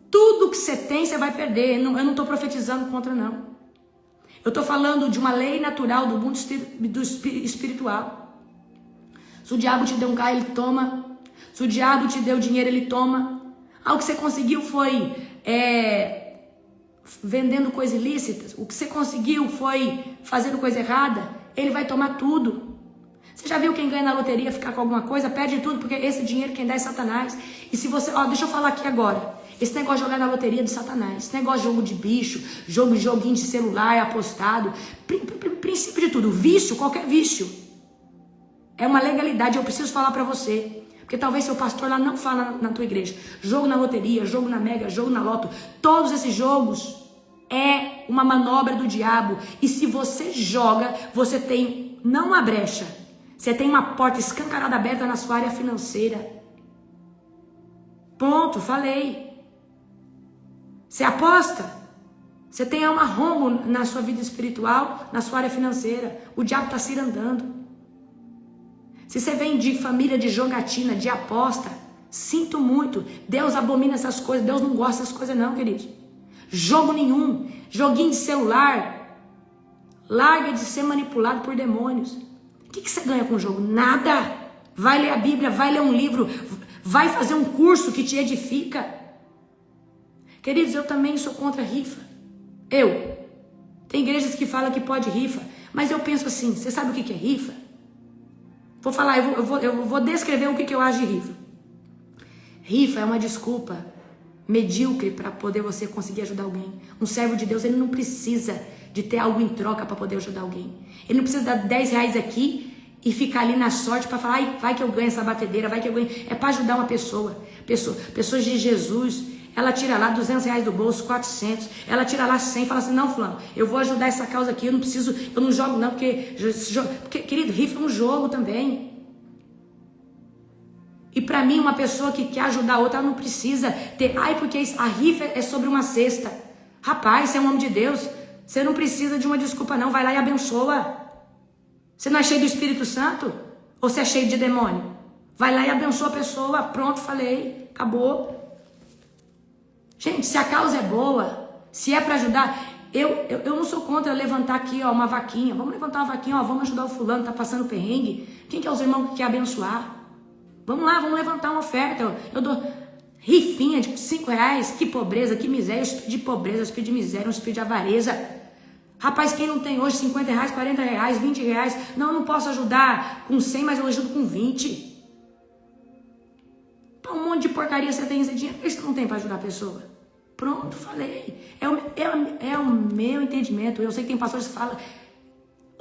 tudo que você tem, você vai perder. Eu não estou profetizando contra, não. Eu estou falando de uma lei natural do mundo espiritual. Se o diabo te deu um carro, ele toma. Se o diabo te deu dinheiro, ele toma. O que você conseguiu foi vendendo coisas ilícitas. O que você conseguiu foi fazendo coisa errada. Ele vai tomar tudo. Você já viu quem ganha na loteria ficar com alguma coisa? Perde tudo, porque esse dinheiro quem dá é Satanás. E se você... deixa eu falar aqui agora. Esse negócio de jogar na loteria é de Satanás. Esse negócio de jogo de bicho, joguinho de celular apostado. Princípio de tudo. Vício, qualquer vício. É uma legalidade. Eu preciso falar pra você. Porque talvez seu pastor lá não fala na tua igreja. Jogo na loteria, jogo na Mega, jogo na Loto. Todos esses jogos é uma manobra do diabo. E se você joga, você tem não uma brecha. Você tem uma porta escancarada aberta na sua área financeira. Ponto, falei. Você aposta? Você tem uma rombo na sua vida espiritual, na sua área financeira. O diabo está se andando. Se você vem de família de jogatina, de aposta, sinto muito. Deus abomina essas coisas. Deus não gosta dessas coisas não, queridos. Jogo nenhum. Joguinho de celular. Larga de ser manipulado por demônios. O que você ganha com o jogo? Nada. Vai ler a Bíblia, vai ler um livro, vai fazer um curso que te edifica. Queridos, eu também sou contra rifa. Tem igrejas que falam que pode rifa, mas eu penso assim, você sabe o que é rifa? Vou falar, eu vou descrever o que eu acho de rifa. Rifa é uma desculpa medíocre para poder você conseguir ajudar alguém. Um servo de Deus, ele não precisa de ter algo em troca para poder ajudar alguém. Ele não precisa dar 10 reais aqui e ficar ali na sorte para falar, ai, vai que eu ganho essa batedeira, vai que eu ganho. É para ajudar uma pessoa. Pessoas de Jesus, ela tira lá 200 reais do bolso, 400, ela tira lá 100 e fala assim, não, fulano, eu vou ajudar essa causa aqui, eu não jogo não, porque querido, rifa é um jogo também. E para mim, uma pessoa que quer ajudar a outra, ela não precisa ter, porque a rifa é sobre uma cesta. Rapaz, você é um homem de Deus, você não precisa de uma desculpa não, vai lá e abençoa. Você não é cheio do Espírito Santo? Ou você é cheio de demônio? Vai lá e abençoa a pessoa, pronto, falei, acabou. Gente, se a causa é boa, se é para ajudar, eu não sou contra levantar aqui uma vaquinha, vamos levantar uma vaquinha, vamos ajudar o fulano, tá passando perrengue. Quem que é os irmãos que quer abençoar? Vamos lá, vamos levantar uma oferta, eu dou rifinha de 5 reais, que pobreza, que miséria, eu espírito de pobreza, eu espírito de miséria, um espírito de avareza. Rapaz, quem não tem hoje 50 reais, 40 reais, 20 reais, não, eu não posso ajudar com 100, mas eu ajudo com 20. Um monte de porcaria você tem esse dinheiro, isso não tem para ajudar a pessoa. Pronto, falei. É o meu entendimento. Eu sei que tem pastores que falam,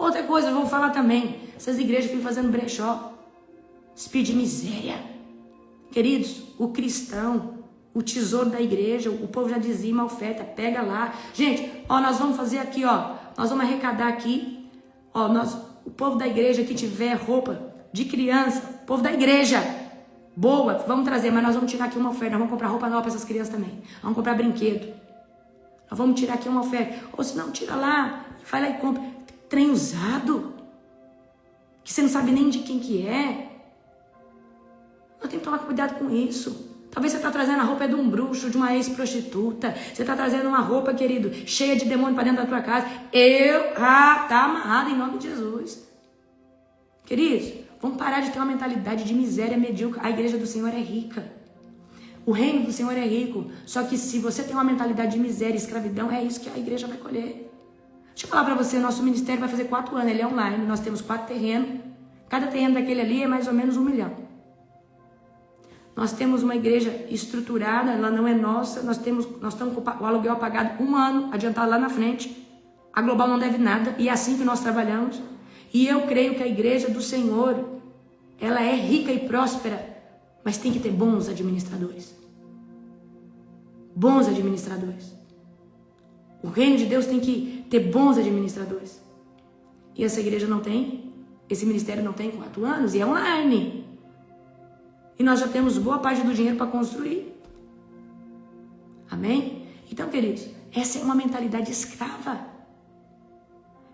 Outra coisa, eu vou falar também. Essas igrejas ficam fazendo brechó. Espírito de miséria. Queridos, o cristão, o tesouro da igreja, o povo já dizima a oferta, pega lá. Gente, ó, nós vamos fazer aqui, ó. Nós vamos arrecadar aqui. Ó, o povo da igreja que tiver roupa de criança, povo da igreja, boa, vamos trazer, mas nós vamos tirar aqui uma oferta. Nós vamos comprar roupa nova para essas crianças também. Vamos comprar brinquedo. Nós vamos tirar aqui uma oferta. Ou se não, tira lá, vai lá e compra. Trem usado, que você não sabe nem de quem que é. Nós temos que tomar cuidado com isso. Talvez você está trazendo a roupa de um bruxo, de uma ex-prostituta. Você está trazendo uma roupa, querido, cheia de demônio para dentro da tua casa. Tá amarrado em nome de Jesus. Queridos, vamos parar de ter uma mentalidade de miséria medíocre. A igreja do Senhor é rica. O reino do Senhor é rico. Só que se você tem uma mentalidade de miséria e escravidão, é isso que a igreja vai colher. Deixa eu falar para você, nosso ministério vai fazer 4 anos, ele é online, nós temos 4 terrenos. Cada terreno daquele ali é mais ou menos 1 milhão. Nós temos uma igreja estruturada, ela não é nossa, nós estamos com o aluguel pagado 1 ano, adiantado lá na frente. A Global não deve nada, e é assim que nós trabalhamos. E eu creio que a igreja do Senhor, ela é rica e próspera, mas tem que ter bons administradores. Bons administradores. O reino de Deus tem que ter bons administradores. E essa igreja não tem, esse ministério não tem 4 anos, e é online. E nós já temos boa parte do dinheiro para construir. Amém? Então, queridos, essa é uma mentalidade escrava.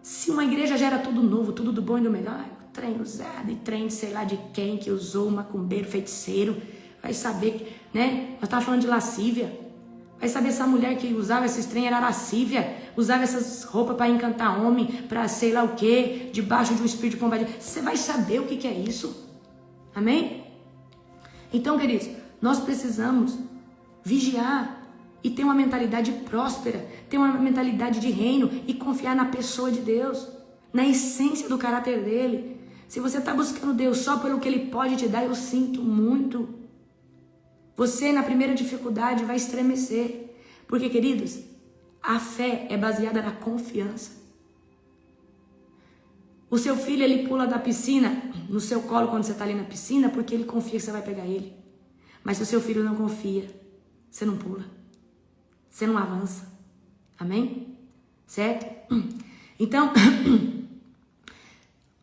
Se uma igreja gera tudo novo, tudo do bom e do melhor, trem usado e trem de sei lá de quem que usou, macumbeiro, feiticeiro, vai saber, né? Nós estávamos falando de lascívia. Vai saber essa mulher que usava esses trem era lascívia, usava essas roupas para encantar homem, para sei lá o quê, debaixo de um espírito de pombadia. Você vai saber o que é isso. Amém? Então, queridos, nós precisamos vigiar e ter uma mentalidade próspera, ter uma mentalidade de reino e confiar na pessoa de Deus, na essência do caráter dele. Se você está buscando Deus só pelo que ele pode te dar, eu sinto muito. Você, na primeira dificuldade, vai estremecer. Porque, queridos, a fé é baseada na confiança. O seu filho, ele pula da piscina no seu colo quando você está ali na piscina porque ele confia que você vai pegar ele. Mas se o seu filho não confia, você não pula. Você não avança. Amém? Certo? Então,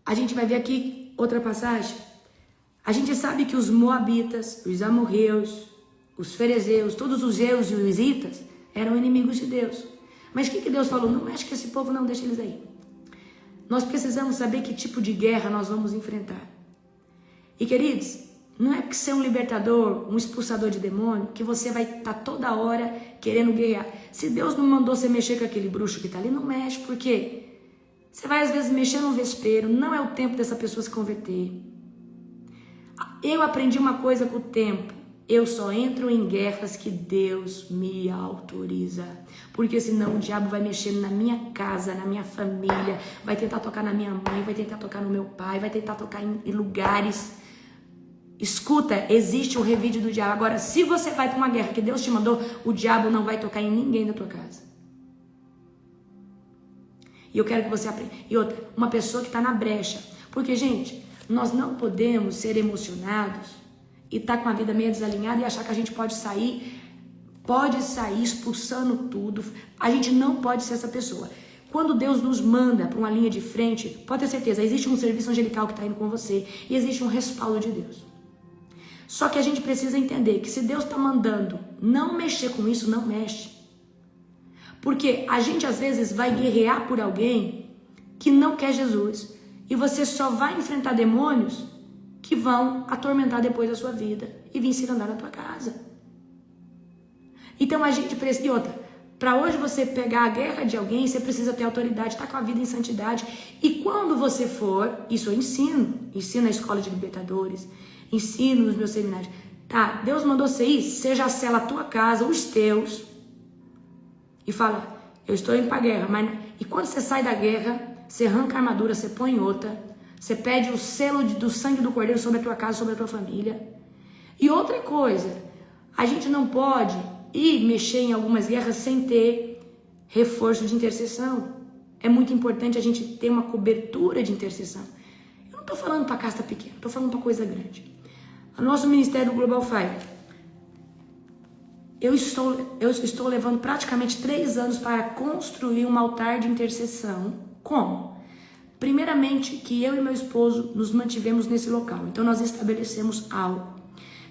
a gente vai ver aqui outra passagem. A gente sabe que os moabitas, os amorreus, os ferezeus, todos os eus e os itas eram inimigos de Deus. Mas o que Deus falou? Não mexe com esse povo, não, deixa eles aí. Nós precisamos saber que tipo de guerra nós vamos enfrentar. E, queridos, não é porque você é um libertador, um expulsador de demônio, que você vai estar toda hora querendo guerrear. Se Deus não mandou você mexer com aquele bruxo que está ali, não mexe. Por quê? Você vai, às vezes, mexer num vespeiro, não é o tempo dessa pessoa se converter. Eu aprendi uma coisa com o tempo. Eu só entro em guerras que Deus me autoriza. Porque senão o diabo vai mexer na minha casa, na minha família, vai tentar tocar na minha mãe, vai tentar tocar no meu pai, vai tentar tocar em lugares. Escuta, existe o revide do diabo. Agora, se você vai para uma guerra que Deus te mandou, o diabo não vai tocar em ninguém da tua casa. E eu quero que você aprenda. E outra, uma pessoa que está na brecha. Porque, gente, nós não podemos ser emocionados e estar com a vida meio desalinhada e achar que a gente pode sair expulsando tudo. A gente não pode ser essa pessoa. Quando Deus nos manda para uma linha de frente, pode ter certeza, existe um serviço angelical que está indo com você e existe um respaldo de Deus. Só que a gente precisa entender que se Deus está mandando não mexer com isso, não mexe. Porque a gente às vezes vai guerrear por alguém que não quer Jesus. E você só vai enfrentar demônios que vão atormentar depois a sua vida e vir se andar na tua casa. Então a gente precisa... E outra, para hoje você pegar a guerra de alguém, você precisa ter autoridade, estar com a vida em santidade. E quando você for, isso eu ensino na escola de libertadores, ensino nos meus seminários. Tá, Deus mandou você ir, você já sela a tua casa, os teus, e fala, eu estou indo para a guerra. Mas... E quando você sai da guerra, você arranca a armadura, você põe outra, você pede o selo do sangue do Cordeiro sobre a tua casa, sobre a tua família. E outra coisa, a gente não pode ir mexer em algumas guerras sem ter reforço de intercessão. é muito importante a gente ter uma cobertura de intercessão. Eu não estou falando para casta pequena, estou falando para coisa grande. O nosso Ministério Global Fire, eu estou levando praticamente 3 anos para construir um altar de intercessão. Como? Primeiramente, que eu e meu esposo nos mantivemos nesse local. Então, nós estabelecemos algo.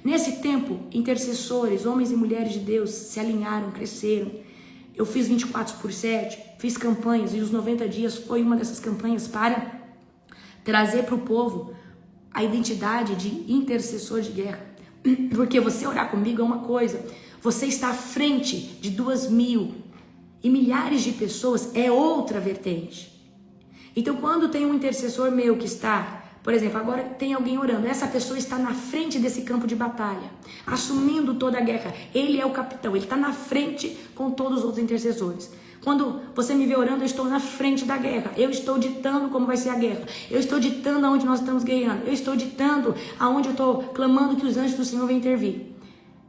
Nesse tempo, intercessores, homens e mulheres de Deus, se alinharam, cresceram. Eu fiz 24/7, fiz campanhas, e os 90 dias foi uma dessas campanhas para trazer para o povo a identidade de intercessor de guerra. Porque você orar comigo é uma coisa, você está à frente de 2.000 e milhares de pessoas é outra vertente. Então, quando tem um intercessor meu que está, por exemplo, agora tem alguém orando, essa pessoa está na frente desse campo de batalha, assumindo toda a guerra. Ele é o capitão, ele está na frente com todos os outros intercessores. Quando você me vê orando, eu estou na frente da guerra. Eu estou ditando como vai ser a guerra. Eu estou ditando aonde nós estamos guerreando. Eu estou ditando aonde eu estou clamando que os anjos do Senhor venham intervir.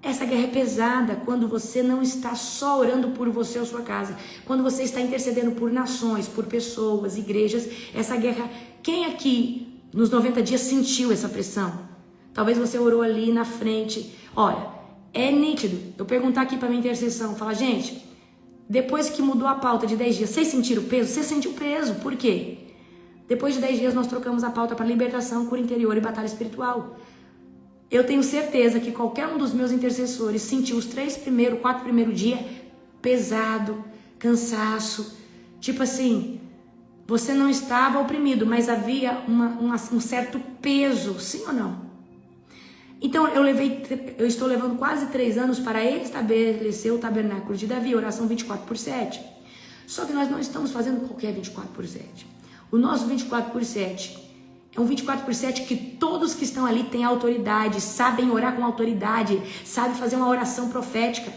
Essa guerra é pesada quando você não está só orando por você ou sua casa. Quando você está intercedendo por nações, por pessoas, igrejas. Essa guerra, quem aqui nos 90 dias sentiu essa pressão? Talvez você orou ali na frente. Olha, é nítido. Eu perguntar aqui para minha intercessão, falar, gente, depois que mudou a pauta de 10 dias, vocês sentiram o peso? Você sentiu o peso. Por quê? Depois de 10 dias nós trocamos a pauta para libertação, cura interior e batalha espiritual. Eu tenho certeza que qualquer um dos meus intercessores sentiu os 4 primeiros dias pesado, cansaço. Tipo assim, você não estava oprimido, mas havia um certo peso, sim ou não? Então eu estou levando quase 3 anos para estabelecer o tabernáculo de Davi, oração 24/7. Só que nós não estamos fazendo qualquer 24/7. O nosso 24/7 é um 24/7 que todos que estão ali têm autoridade, sabem orar com autoridade, sabem fazer uma oração profética.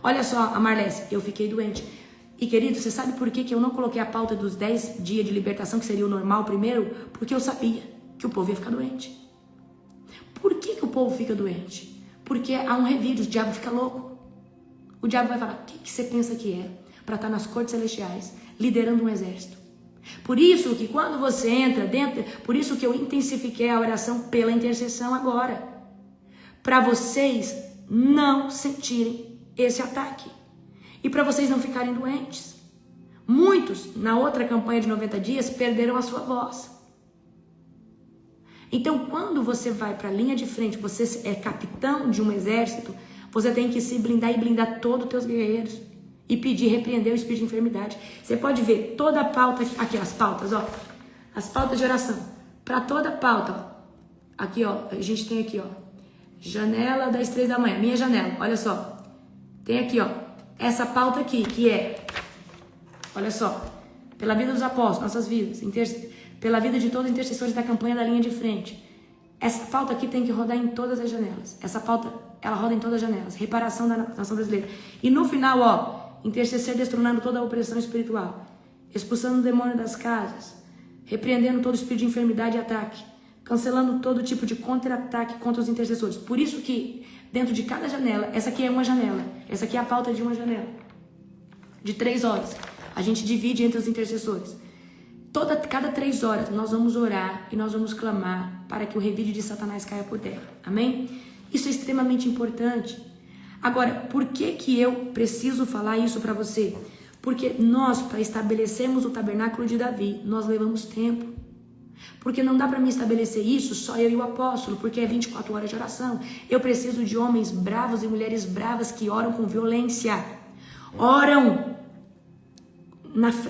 Olha só, a Marlese, eu fiquei doente. E querido, você sabe por que eu não coloquei a pauta dos 10 dias de libertação, que seria o normal primeiro? Porque eu sabia que o povo ia ficar doente. Por que o povo fica doente? Porque há um revide, o diabo fica louco. O diabo vai falar, o que você pensa que é para estar nas cortes celestiais, liderando um exército? Por isso que quando você entra dentro, por isso que eu intensifiquei a oração pela intercessão agora. Para vocês não sentirem esse ataque. E para vocês não ficarem doentes. Muitos, na outra campanha de 90 dias, perderam a sua voz. Então, quando você vai para a linha de frente, você é capitão de um exército, você tem que se blindar e blindar todos os teus guerreiros. E pedir, repreender o espírito de enfermidade. Você pode ver toda a pauta, aqui as pautas, ó. As pautas de oração. Para toda a pauta, ó. Aqui, ó, a gente tem aqui, ó. Janela das 3 da manhã, minha janela, olha só. Tem aqui, ó, essa pauta aqui, que é, olha só, pela vida dos apóstolos, nossas vidas, pela vida de todos os intercessores da campanha da linha de frente. Essa pauta aqui tem que rodar em todas as janelas. Essa pauta, ela roda em todas as janelas. Reparação da nação brasileira. E no final, ó, interceder destronando toda a opressão espiritual, expulsando o demônio das casas, repreendendo todo espírito de enfermidade e ataque, cancelando todo tipo de contra-ataque contra os intercessores. Por isso que dentro de cada janela, essa aqui é uma janela, essa aqui é a pauta de uma janela, de 3 horas. A gente divide entre os intercessores. Cada 3 horas nós vamos orar e nós vamos clamar para que o revide de Satanás caia por terra. Amém? Isso é extremamente importante. Agora, por que eu preciso falar isso para você? Porque nós, para estabelecermos o tabernáculo de Davi, nós levamos tempo. Porque não dá para mim estabelecer isso só eu e o apóstolo, porque é 24 horas de oração. Eu preciso de homens bravos e mulheres bravas que oram com violência. Oram.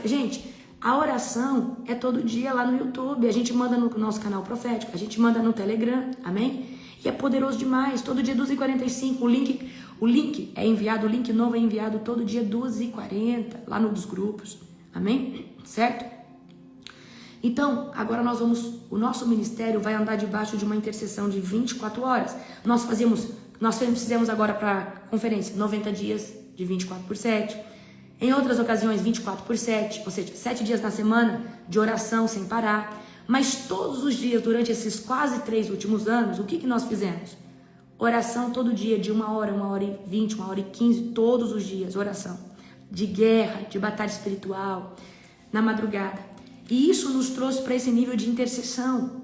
Gente, a oração é todo dia lá no YouTube. A gente manda no nosso canal profético, a gente manda no Telegram, amém? E é poderoso demais. Todo dia 2h45, o link é enviado, o link novo é enviado todo dia 2h40, lá no dos grupos, amém? Certo? Então, agora o nosso ministério vai andar debaixo de uma intercessão de 24 horas. Nós fizemos agora para a conferência 90 dias de 24/7. Em outras ocasiões, 24/7, ou seja, 7 dias na semana de oração sem parar. Mas todos os dias, durante esses quase 3 últimos anos, o que nós fizemos? Oração todo dia, de 1 hora, 1h20, 1h15, todos os dias, oração. de guerra, de batalha espiritual, na madrugada. E isso nos trouxe para esse nível de intercessão.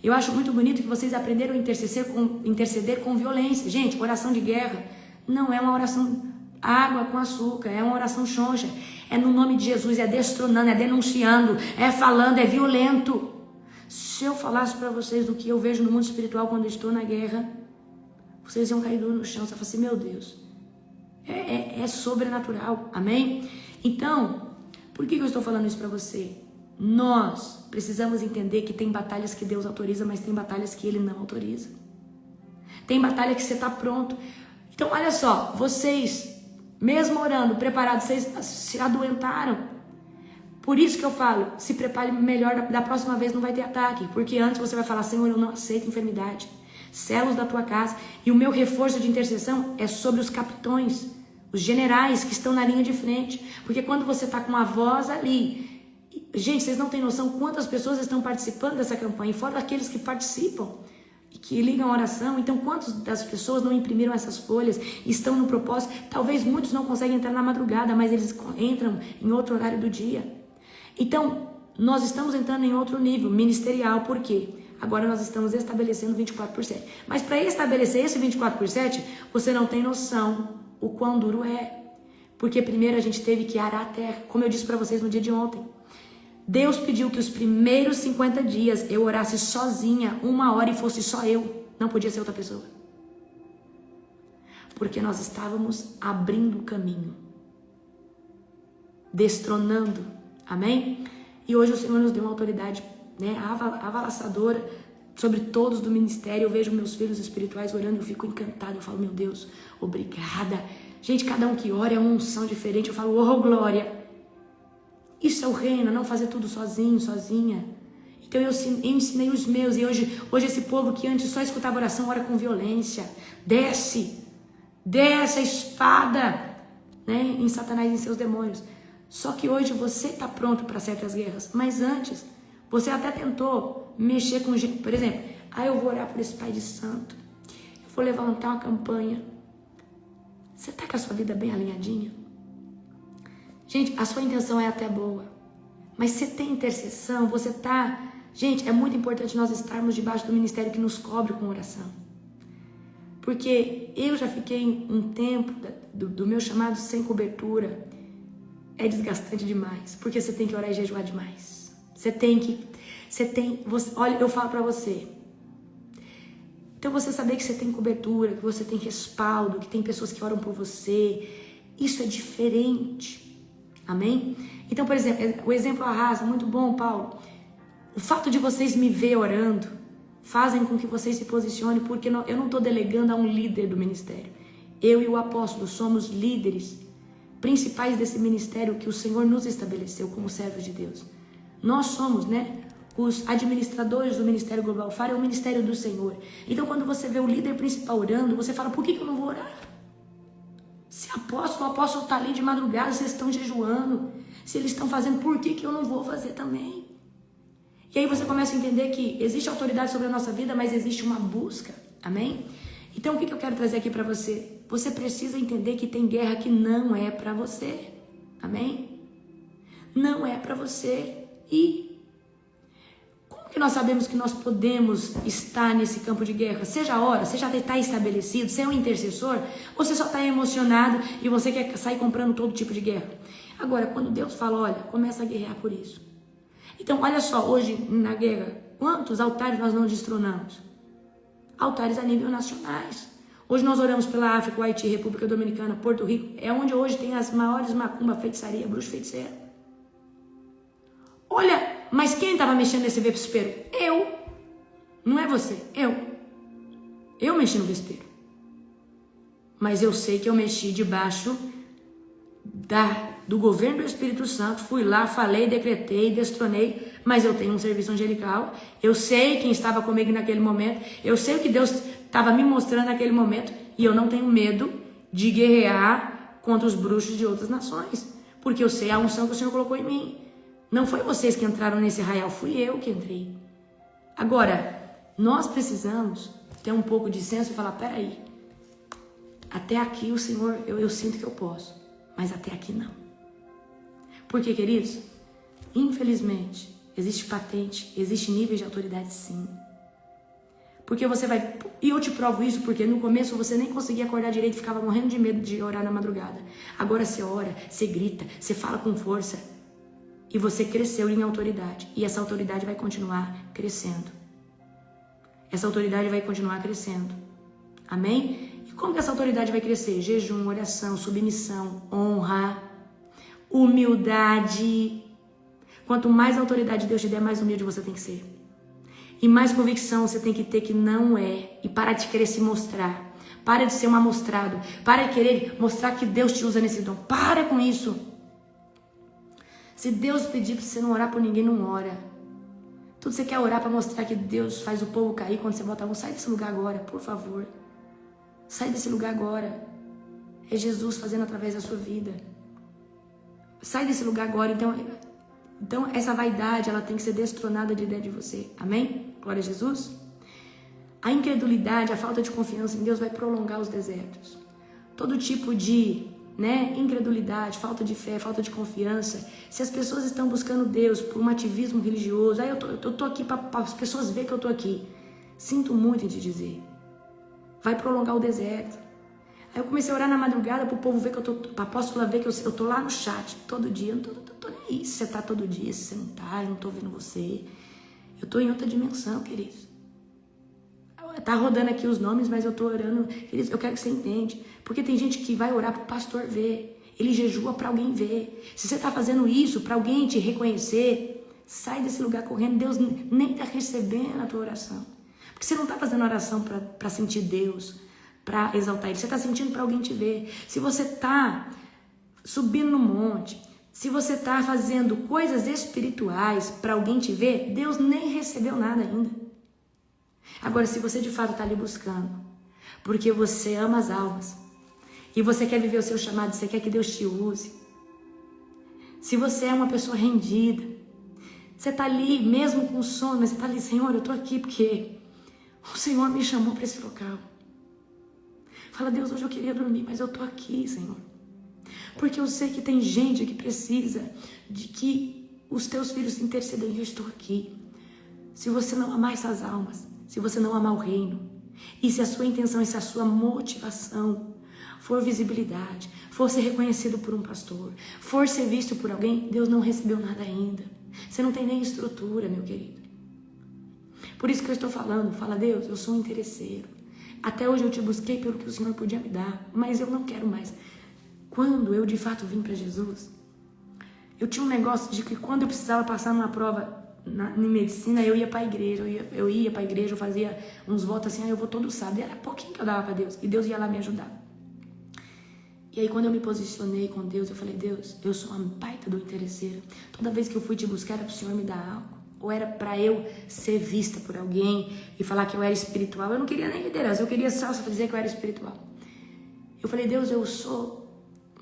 Eu acho muito bonito que vocês aprenderam a interceder com violência. Gente, oração de guerra não é uma oração água com açúcar, é uma oração choncha. É no nome de Jesus, é destronando, é denunciando, é falando, é violento. Se eu falasse para vocês do que eu vejo no mundo espiritual quando eu estou na guerra, vocês iam cair no chão. Você fala assim, meu Deus, é sobrenatural, amém? Então, por que eu estou falando isso para você? Nós precisamos entender que tem batalhas que Deus autoriza, mas tem batalhas que Ele não autoriza. Tem batalha que você está pronto. Então, olha só, vocês, mesmo orando, preparados, vocês se adoentaram. Por isso que eu falo, se prepare melhor, da próxima vez não vai ter ataque. Porque antes você vai falar, Senhor, eu não aceito enfermidade. Céus da tua casa. E o meu reforço de intercessão é sobre os capitões, os generais que estão na linha de frente. Porque quando você está com a voz ali, gente, vocês não têm noção quantas pessoas estão participando dessa campanha, fora aqueles que participam e que ligam a oração. Então, quantas das pessoas não imprimiram essas folhas e estão no propósito? Talvez muitos não conseguem entrar na madrugada, mas eles entram em outro horário do dia. Então, nós estamos entrando em outro nível ministerial. Por quê? Agora nós estamos estabelecendo 24%. Mas para estabelecer esse 24%, você não tem noção o quão duro é. Porque primeiro a gente teve que arar a terra, como eu disse para vocês no dia de ontem. Deus pediu que os primeiros 50 dias eu orasse sozinha, 1 hora, e fosse só eu. Não podia ser outra pessoa. Porque nós estávamos abrindo o caminho. Destronando. Amém? E hoje o Senhor nos deu uma autoridade, né, avalaçadora sobre todos do ministério. Eu vejo meus filhos espirituais orando, eu fico encantada. Eu falo, meu Deus, obrigada. Gente, cada um que ora é uma unção diferente. Eu falo, oh, glória. Isso é o reino, não fazer tudo sozinho, sozinha. Então eu ensinei os meus. E hoje esse povo que antes só escutava oração, ora com violência. Desce a espada, né, em Satanás e em seus demônios. Só que hoje você está pronto para certas guerras. Mas antes, você até tentou mexer com gente. Por exemplo, eu vou orar por esse pai de santo. Eu vou levantar uma campanha. Você está com a sua vida bem alinhadinha? Gente, a sua intenção é até boa. Mas você tem intercessão, você está... Gente, é muito importante nós estarmos debaixo do ministério que nos cobre com oração. Porque eu já fiquei um tempo do meu chamado sem cobertura. É desgastante demais, porque você tem que orar e jejuar demais. Olha, eu falo pra você. Então você saber que você tem cobertura, que você tem respaldo, que tem pessoas que oram por você, isso é diferente. Amém? Então, por exemplo, o exemplo arrasa, muito bom, Paulo. O fato de vocês me ver orando fazem com que vocês se posicionem, porque eu não estou delegando a um líder do ministério. Eu e o apóstolo somos líderes principais desse ministério que o Senhor nos estabeleceu como servos de Deus. Nós somos, né, os administradores do Ministério Global Fire, é o ministério do Senhor. Então, quando você vê o líder principal orando, você fala, por que eu não vou orar? Se o apóstolo está ali de madrugada, vocês estão jejuando. Se eles estão fazendo, por que eu não vou fazer também? E aí você começa a entender que existe autoridade sobre a nossa vida, mas existe uma busca. Amém? Então, o que eu quero trazer aqui para você? Você precisa entender que tem guerra que não é para você. Amém? Não é para você. E como que nós sabemos que nós podemos estar nesse campo de guerra? Seja a hora, você já está estabelecido, você é um intercessor, ou você só está emocionado e você quer sair comprando todo tipo de guerra? Agora, quando Deus fala, olha, começa a guerrear por isso. Então, olha só, hoje na guerra, quantos altares nós não destronamos? Altares a nível nacionais. Hoje nós oramos pela África, o Haiti, República Dominicana, Porto Rico. É onde hoje tem as maiores macumba, feitiçaria, bruxo, feiticeiro. Olha, mas quem estava mexendo nesse vespeiro? Eu. Não é você, eu. Eu mexi no vespeiro. Mas eu sei que eu mexi debaixo do governo do Espírito Santo. Fui lá, falei, decretei, destronei. Mas eu tenho um serviço angelical. Eu sei quem estava comigo naquele momento. Eu sei o que Deus estava me mostrando naquele momento. E eu não tenho medo de guerrear contra os bruxos de outras nações. Porque eu sei a unção que o Senhor colocou em mim. Não foi vocês que entraram nesse arraial, fui eu que entrei. Agora, nós precisamos ter um pouco de senso e falar, peraí, até aqui o Senhor, eu sinto que eu posso. mas até aqui não. Por quê, queridos? Infelizmente, existe patente, existe nível de autoridade sim. Porque você vai... E eu te provo isso porque no começo você nem conseguia acordar direito, ficava morrendo de medo de orar na madrugada. Agora você ora, você grita, você fala com força. E você cresceu em autoridade. E essa autoridade vai continuar crescendo. Essa autoridade vai continuar crescendo. Amém? E como que essa autoridade vai crescer? Jejum, oração, submissão, honra, humildade. Quanto mais autoridade Deus te der, mais humilde você tem que ser. E mais convicção você tem que ter que não é. E para de querer se mostrar. Para de ser um amostrado. Para de querer mostrar que Deus te usa nesse dom. Para com isso. Se Deus pedir para você não orar por ninguém, não ora. Tudo você quer orar para mostrar que Deus faz o povo cair quando você bota a mão. Sai desse lugar agora, por favor. Sai desse lugar agora. É Jesus fazendo através da sua vida. Sai desse lugar agora. Então essa vaidade, ela tem que ser destronada de dentro de você. Amém? Glória a Jesus. A incredulidade, a falta de confiança em Deus vai prolongar os desertos. Todo tipo de incredulidade, falta de fé, falta de confiança. Se as pessoas estão buscando Deus por um ativismo religioso, eu tô aqui para as pessoas verem que eu tô aqui. Sinto muito em te dizer. Vai prolongar o deserto. Aí eu comecei a orar na madrugada pro povo ver que eu tô, pra apóstola ver que eu tô lá no chat todo dia. Eu não tô nem aí se você tá todo dia, se você não tá, eu não tô vendo você. Eu tô em outra dimensão, queridos. Tá rodando aqui os nomes, mas eu tô orando. Queridos, eu quero que você entenda. Porque tem gente que vai orar pro pastor ver. Ele jejua pra alguém ver. Se você tá fazendo isso pra alguém te reconhecer, sai desse lugar correndo. Deus nem tá recebendo a tua oração. Porque você não tá fazendo oração pra sentir Deus, pra exaltar Ele. Você tá sentindo pra alguém te ver. Se você tá subindo no monte, se você tá fazendo coisas espirituais pra alguém te ver, Deus nem recebeu nada ainda. Agora, se você de fato está ali buscando, porque você ama as almas, e você quer viver o seu chamado, você quer que Deus te use, se você é uma pessoa rendida, você está ali mesmo com sono, mas você está ali, Senhor, eu estou aqui porque o Senhor me chamou para esse local. Fala, Deus, hoje eu queria dormir, mas eu estou aqui, Senhor. Porque eu sei que tem gente que precisa de que os teus filhos intercedam e eu estou aqui. Se você não amar essas almas, se você não amar o reino, e se a sua intenção e se a sua motivação for visibilidade, for ser reconhecido por um pastor, for ser visto por alguém, Deus não recebeu nada ainda. Você não tem nem estrutura, meu querido. Por isso que eu estou falando, fala, Deus, eu sou um interesseiro. Até hoje eu te busquei pelo que o Senhor podia me dar, mas eu não quero mais. Quando eu de fato vim para Jesus, eu tinha um negócio de que quando eu precisava passar numa prova em medicina, eu ia para a igreja, eu fazia uns votos assim, eu vou todo sábado, e era pouquinho que eu dava para Deus, e Deus ia lá me ajudar. E aí quando eu me posicionei com Deus, eu falei, Deus, eu sou uma baita do interesseiro. Toda vez que eu fui te buscar era para o Senhor me dar algo, ou era para eu ser vista por alguém e falar que eu era espiritual. Eu não queria nem liderança, eu queria só dizer que eu era espiritual. Eu falei, Deus, eu sou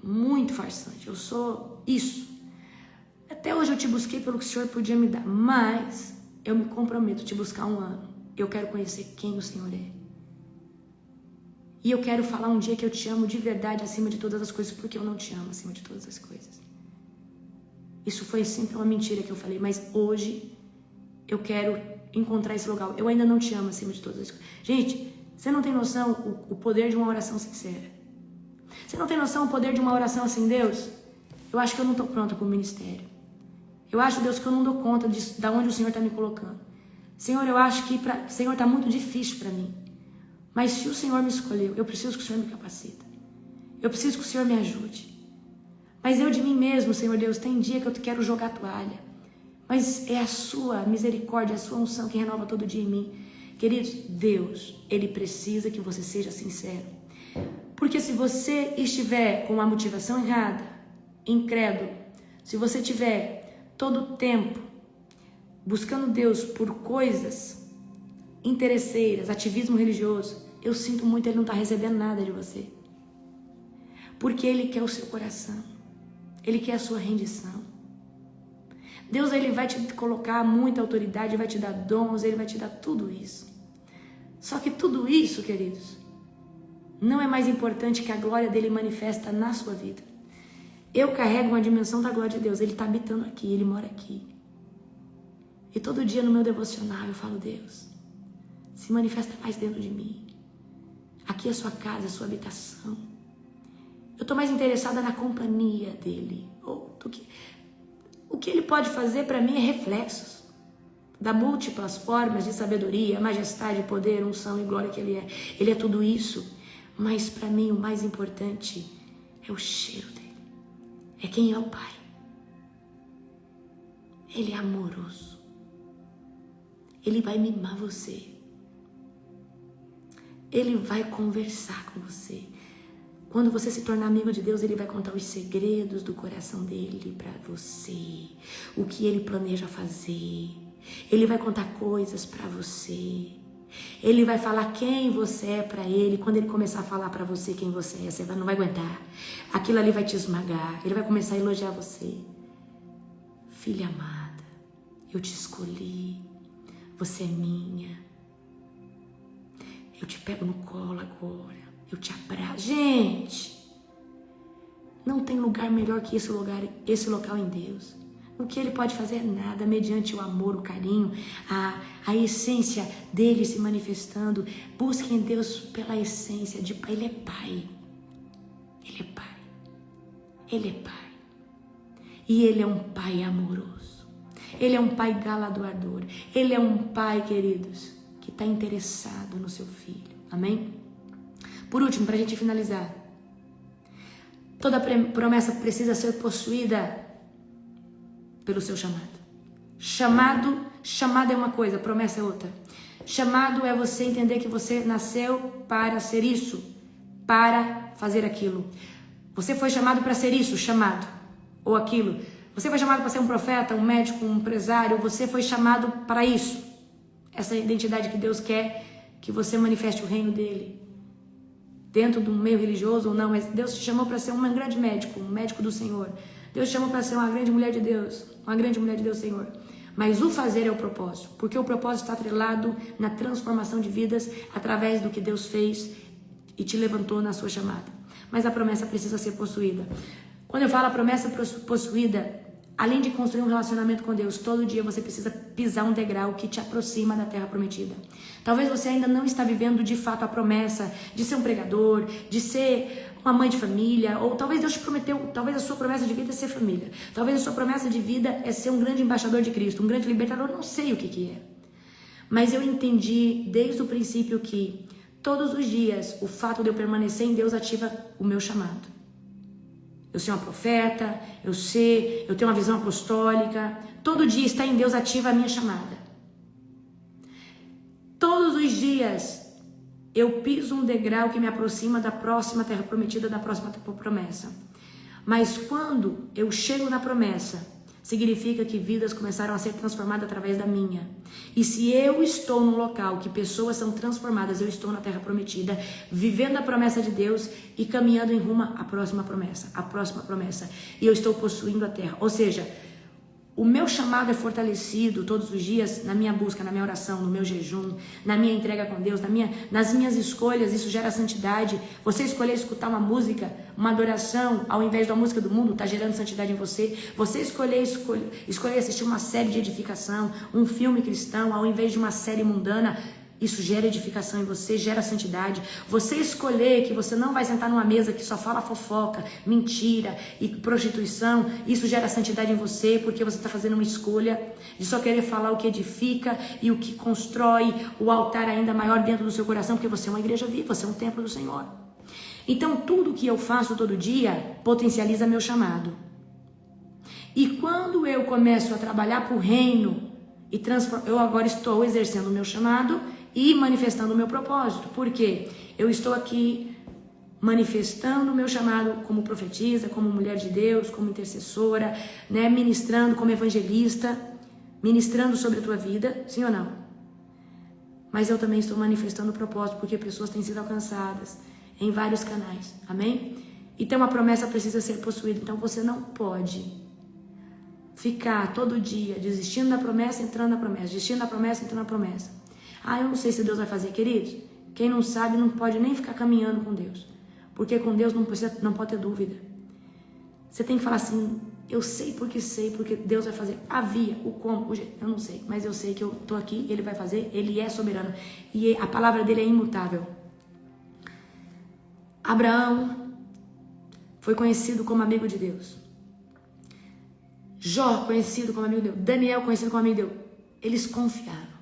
muito farsante, eu sou isso. Até hoje eu te busquei pelo que o Senhor podia me dar, mas eu me comprometo a te buscar um ano. Eu quero conhecer quem o Senhor é. E eu quero falar um dia que eu te amo de verdade acima de todas as coisas, porque eu não te amo acima de todas as coisas. Isso foi sempre uma mentira que eu falei, mas hoje eu quero encontrar esse lugar. Eu ainda não te amo acima de todas as coisas. Gente, você não tem noção o poder de uma oração sincera. Você não tem noção o poder de uma oração assim, Deus, eu acho que eu não estou pronta para o ministério. Eu acho, Deus, que eu não dou conta de onde o Senhor está me colocando. Senhor, eu acho que Senhor, está muito difícil para mim. Mas se o Senhor me escolheu, eu preciso que o Senhor me capacita. Eu preciso que o Senhor me ajude. Mas eu de mim mesmo, Senhor Deus, tem dia que eu quero jogar a toalha. Mas é a sua misericórdia, a sua unção que renova todo dia em mim. Queridos, Deus, Ele precisa que você seja sincero. Porque se você estiver com a motivação errada, incrédulo, se você tiver todo o tempo buscando Deus por coisas interesseiras, ativismo religioso, eu sinto muito, Ele não está recebendo nada de você. Porque Ele quer o seu coração. Ele quer a sua rendição. Deus, Ele vai te colocar muita autoridade, vai te dar dons, Ele vai te dar tudo isso. Só que tudo isso, queridos, não é mais importante que a glória dele manifesta na sua vida. Eu carrego uma dimensão da glória de Deus. Ele está habitando aqui, Ele mora aqui. E todo dia no meu devocional eu falo, Deus, se manifesta mais dentro de mim. Aqui é a sua casa, a sua habitação. Eu estou mais interessada na companhia dEle. O que Ele pode fazer para mim é reflexos da múltiplas formas de sabedoria, majestade, poder, unção e glória que Ele é. Ele é tudo isso. Mas para mim o mais importante é o cheiro dEle. É quem é o Pai. Ele é amoroso. Ele vai mimar você. Ele vai conversar com você. Quando você se tornar amigo de Deus, Ele vai contar os segredos do coração dEle para você. O que Ele planeja fazer. Ele vai contar coisas para você. Ele vai falar quem você é para Ele. Quando Ele começar a falar para você quem você é, você não vai aguentar. Aquilo ali vai te esmagar. Ele vai começar a elogiar você. Filha amada, eu te escolhi. Você é minha. Eu te pego no colo agora. Eu te abraço. Gente, não tem lugar melhor que esse local em Deus. O que Ele pode fazer é nada, mediante o amor, o carinho, a essência dEle se manifestando. Busque em Deus pela essência de Pai. Ele é Pai. Ele é Pai. Ele é Pai. E Ele é um Pai amoroso. Ele é um Pai galardoador. Ele é um Pai, queridos, que está interessado no seu filho. Amém? Por último, para a gente finalizar. Toda promessa precisa ser possuída pelo seu chamado. Chamado é uma coisa, promessa é outra. Chamado é você entender que você nasceu para ser isso, para fazer aquilo. Você foi chamado para ser isso, chamado, ou aquilo. Você foi chamado para ser um profeta, um médico, um empresário. Você foi chamado para isso. Essa identidade que Deus quer que você manifeste o reino dEle. Dentro de um meio religioso ou não, mas Deus te chamou para ser um grande médico, um médico do Senhor. Deus te chamou para ser uma grande mulher de Deus, uma grande mulher de Deus, Senhor. Mas o fazer é o propósito, porque o propósito está atrelado na transformação de vidas através do que Deus fez e te levantou na sua chamada. Mas a promessa precisa ser possuída. Quando eu falo a promessa possuída, além de construir um relacionamento com Deus, todo dia você precisa pisar um degrau que te aproxima da terra prometida. Talvez você ainda não está vivendo de fato a promessa de ser um pregador, de ser uma mãe de família, ou talvez Deus te prometeu, talvez a sua promessa de vida é ser família. Talvez a sua promessa de vida é ser um grande embaixador de Cristo, um grande libertador, não sei o que é. Mas eu entendi desde o princípio que todos os dias o fato de eu permanecer em Deus ativa o meu chamado. Eu sou uma profeta, eu tenho uma visão apostólica. Todo dia estar em Deus ativa a minha chamada. Todos os dias eu piso um degrau que me aproxima da próxima terra prometida, da próxima promessa. Mas quando eu chego na promessa, significa que vidas começaram a ser transformadas através da minha. E se eu estou num local que pessoas são transformadas, eu estou na terra prometida, vivendo a promessa de Deus e caminhando em rumo à próxima promessa, E eu estou possuindo a terra. Ou seja, o meu chamado é fortalecido todos os dias na minha busca, na minha oração, no meu jejum, na minha entrega com Deus, nas minhas escolhas. Isso gera santidade. Você escolher escutar uma música, uma adoração, ao invés da música do mundo, está gerando santidade em você. Você escolher assistir uma série de edificação, um filme cristão, ao invés de uma série mundana, isso gera edificação em você, gera santidade. Você escolher que você não vai sentar numa mesa que só fala fofoca, mentira e prostituição, isso gera santidade em você, porque você está fazendo uma escolha de só querer falar o que edifica e o que constrói o altar ainda maior dentro do seu coração, porque você é uma igreja viva, você é um templo do Senhor. Então tudo que eu faço todo dia potencializa meu chamado. E quando eu começo a trabalhar para o reino, eu agora estou exercendo o meu chamado e manifestando o meu propósito. Por quê? Eu estou aqui manifestando o meu chamado como profetisa, como mulher de Deus, como intercessora, né? Ministrando como evangelista, ministrando sobre a tua vida, sim ou não? Mas eu também estou manifestando o propósito, porque pessoas têm sido alcançadas em vários canais, amém? Então a promessa precisa ser possuída, então você não pode ficar todo dia desistindo da promessa, entrando na promessa, desistindo da promessa, entrando na promessa. Ah, eu não sei se Deus vai fazer, queridos. Quem não sabe não pode nem ficar caminhando com Deus. Porque com Deus não pode ter dúvida. Você tem que falar assim, eu sei, porque Deus vai fazer. Havia o como, o jeito, eu não sei, mas eu sei que eu tô aqui, Ele vai fazer, Ele é soberano. E a palavra dele é imutável. Abraão foi conhecido como amigo de Deus. Jó, conhecido como amigo de Deus. Daniel, conhecido como amigo de Deus. Eles confiaram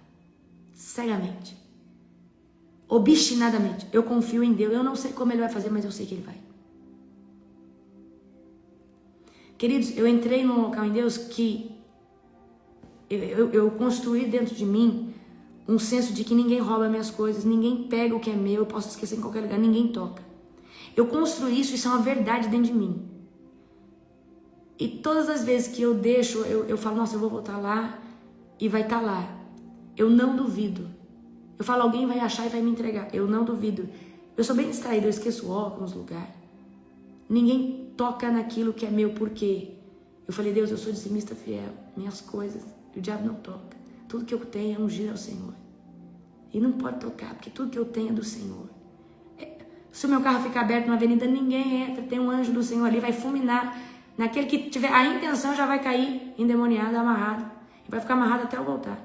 cegamente, obstinadamente. Eu confio em Deus. Eu não sei como Ele vai fazer, mas eu sei que Ele vai. Queridos, eu entrei num local em Deus que eu construí dentro de mim um senso de que ninguém rouba minhas coisas, ninguém pega o que é meu, eu posso esquecer em qualquer lugar, ninguém toca. Eu construí isso é uma verdade dentro de mim. E todas as vezes que eu deixo, eu falo, nossa, eu vou voltar lá e vai estar lá. Eu não duvido. Eu falo, alguém vai achar e vai me entregar. Eu não duvido. Eu sou bem distraída, eu esqueço o óculos, lugar. Ninguém toca naquilo que é meu, porque eu falei, Deus, eu sou dizimista fiel, minhas coisas, o diabo não toca. Tudo que eu tenho é ungir ao Senhor. E não pode tocar, porque tudo que eu tenho é do Senhor. Se o meu carro ficar aberto na avenida, ninguém entra, tem um anjo do Senhor ali, vai fulminar. Naquele que tiver a intenção já vai cair endemoniado, amarrado. E vai ficar amarrado até eu voltar.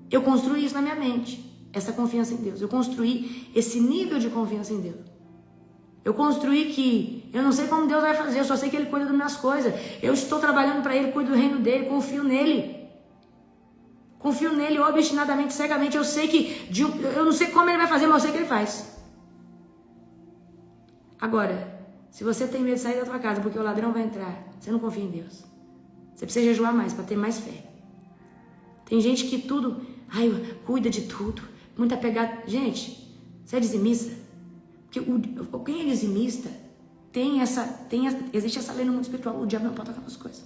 Eu construí isso na minha mente, essa confiança em Deus. Eu construí esse nível de confiança em Deus. Eu construí que eu não sei como Deus vai fazer, eu só sei que Ele cuida das minhas coisas. Eu estou trabalhando para Ele, cuido do reino dEle, confio nele. Confio nele obstinadamente, cegamente. Eu sei que, eu não sei como Ele vai fazer, mas eu sei que Ele faz. Agora, se você tem medo de sair da tua casa porque o ladrão vai entrar, você não confia em Deus. Você precisa jejuar mais para ter mais fé. Tem gente que tudo, cuida de tudo, muito apegado. Gente, você é dizimista? Porque quem é dizimista existe essa lei no mundo espiritual, o diabo não pode tocar nas coisas.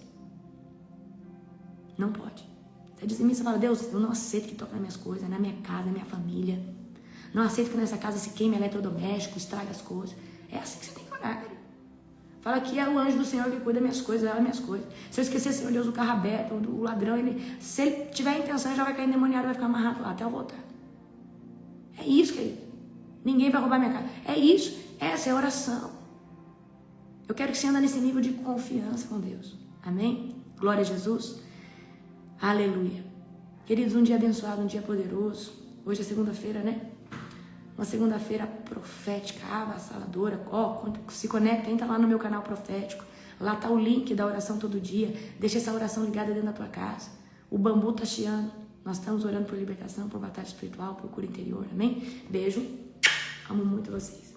Não pode. Você é dizimista, fala, Deus, eu não aceito que toque nas minhas coisas, na minha casa, na minha família. Não aceito que nessa casa se queime eletrodoméstico, estrague as coisas. É assim que você tem que orar, cara. Fala que é o anjo do Senhor que cuida das minhas coisas, leva minhas coisas. Se eu esquecer, Senhor Deus, o carro aberto, o ladrão, se ele tiver a intenção, ele já vai cair endemoniado, vai ficar amarrado lá até eu voltar. É isso, querido. Ninguém vai roubar minha casa. É isso. Essa é a oração. Eu quero que você ande nesse nível de confiança com Deus. Amém? Glória a Jesus. Aleluia. Queridos, um dia abençoado, um dia poderoso. Hoje é segunda-feira, né? Uma segunda-feira profética, avassaladora. Quando se conecta, entra lá no meu canal profético. Lá tá o link da oração todo dia. Deixa essa oração ligada dentro da tua casa. O bambu tá chiando. Nós estamos orando por libertação, por batalha espiritual, por cura interior. Amém? Beijo. Amo muito vocês.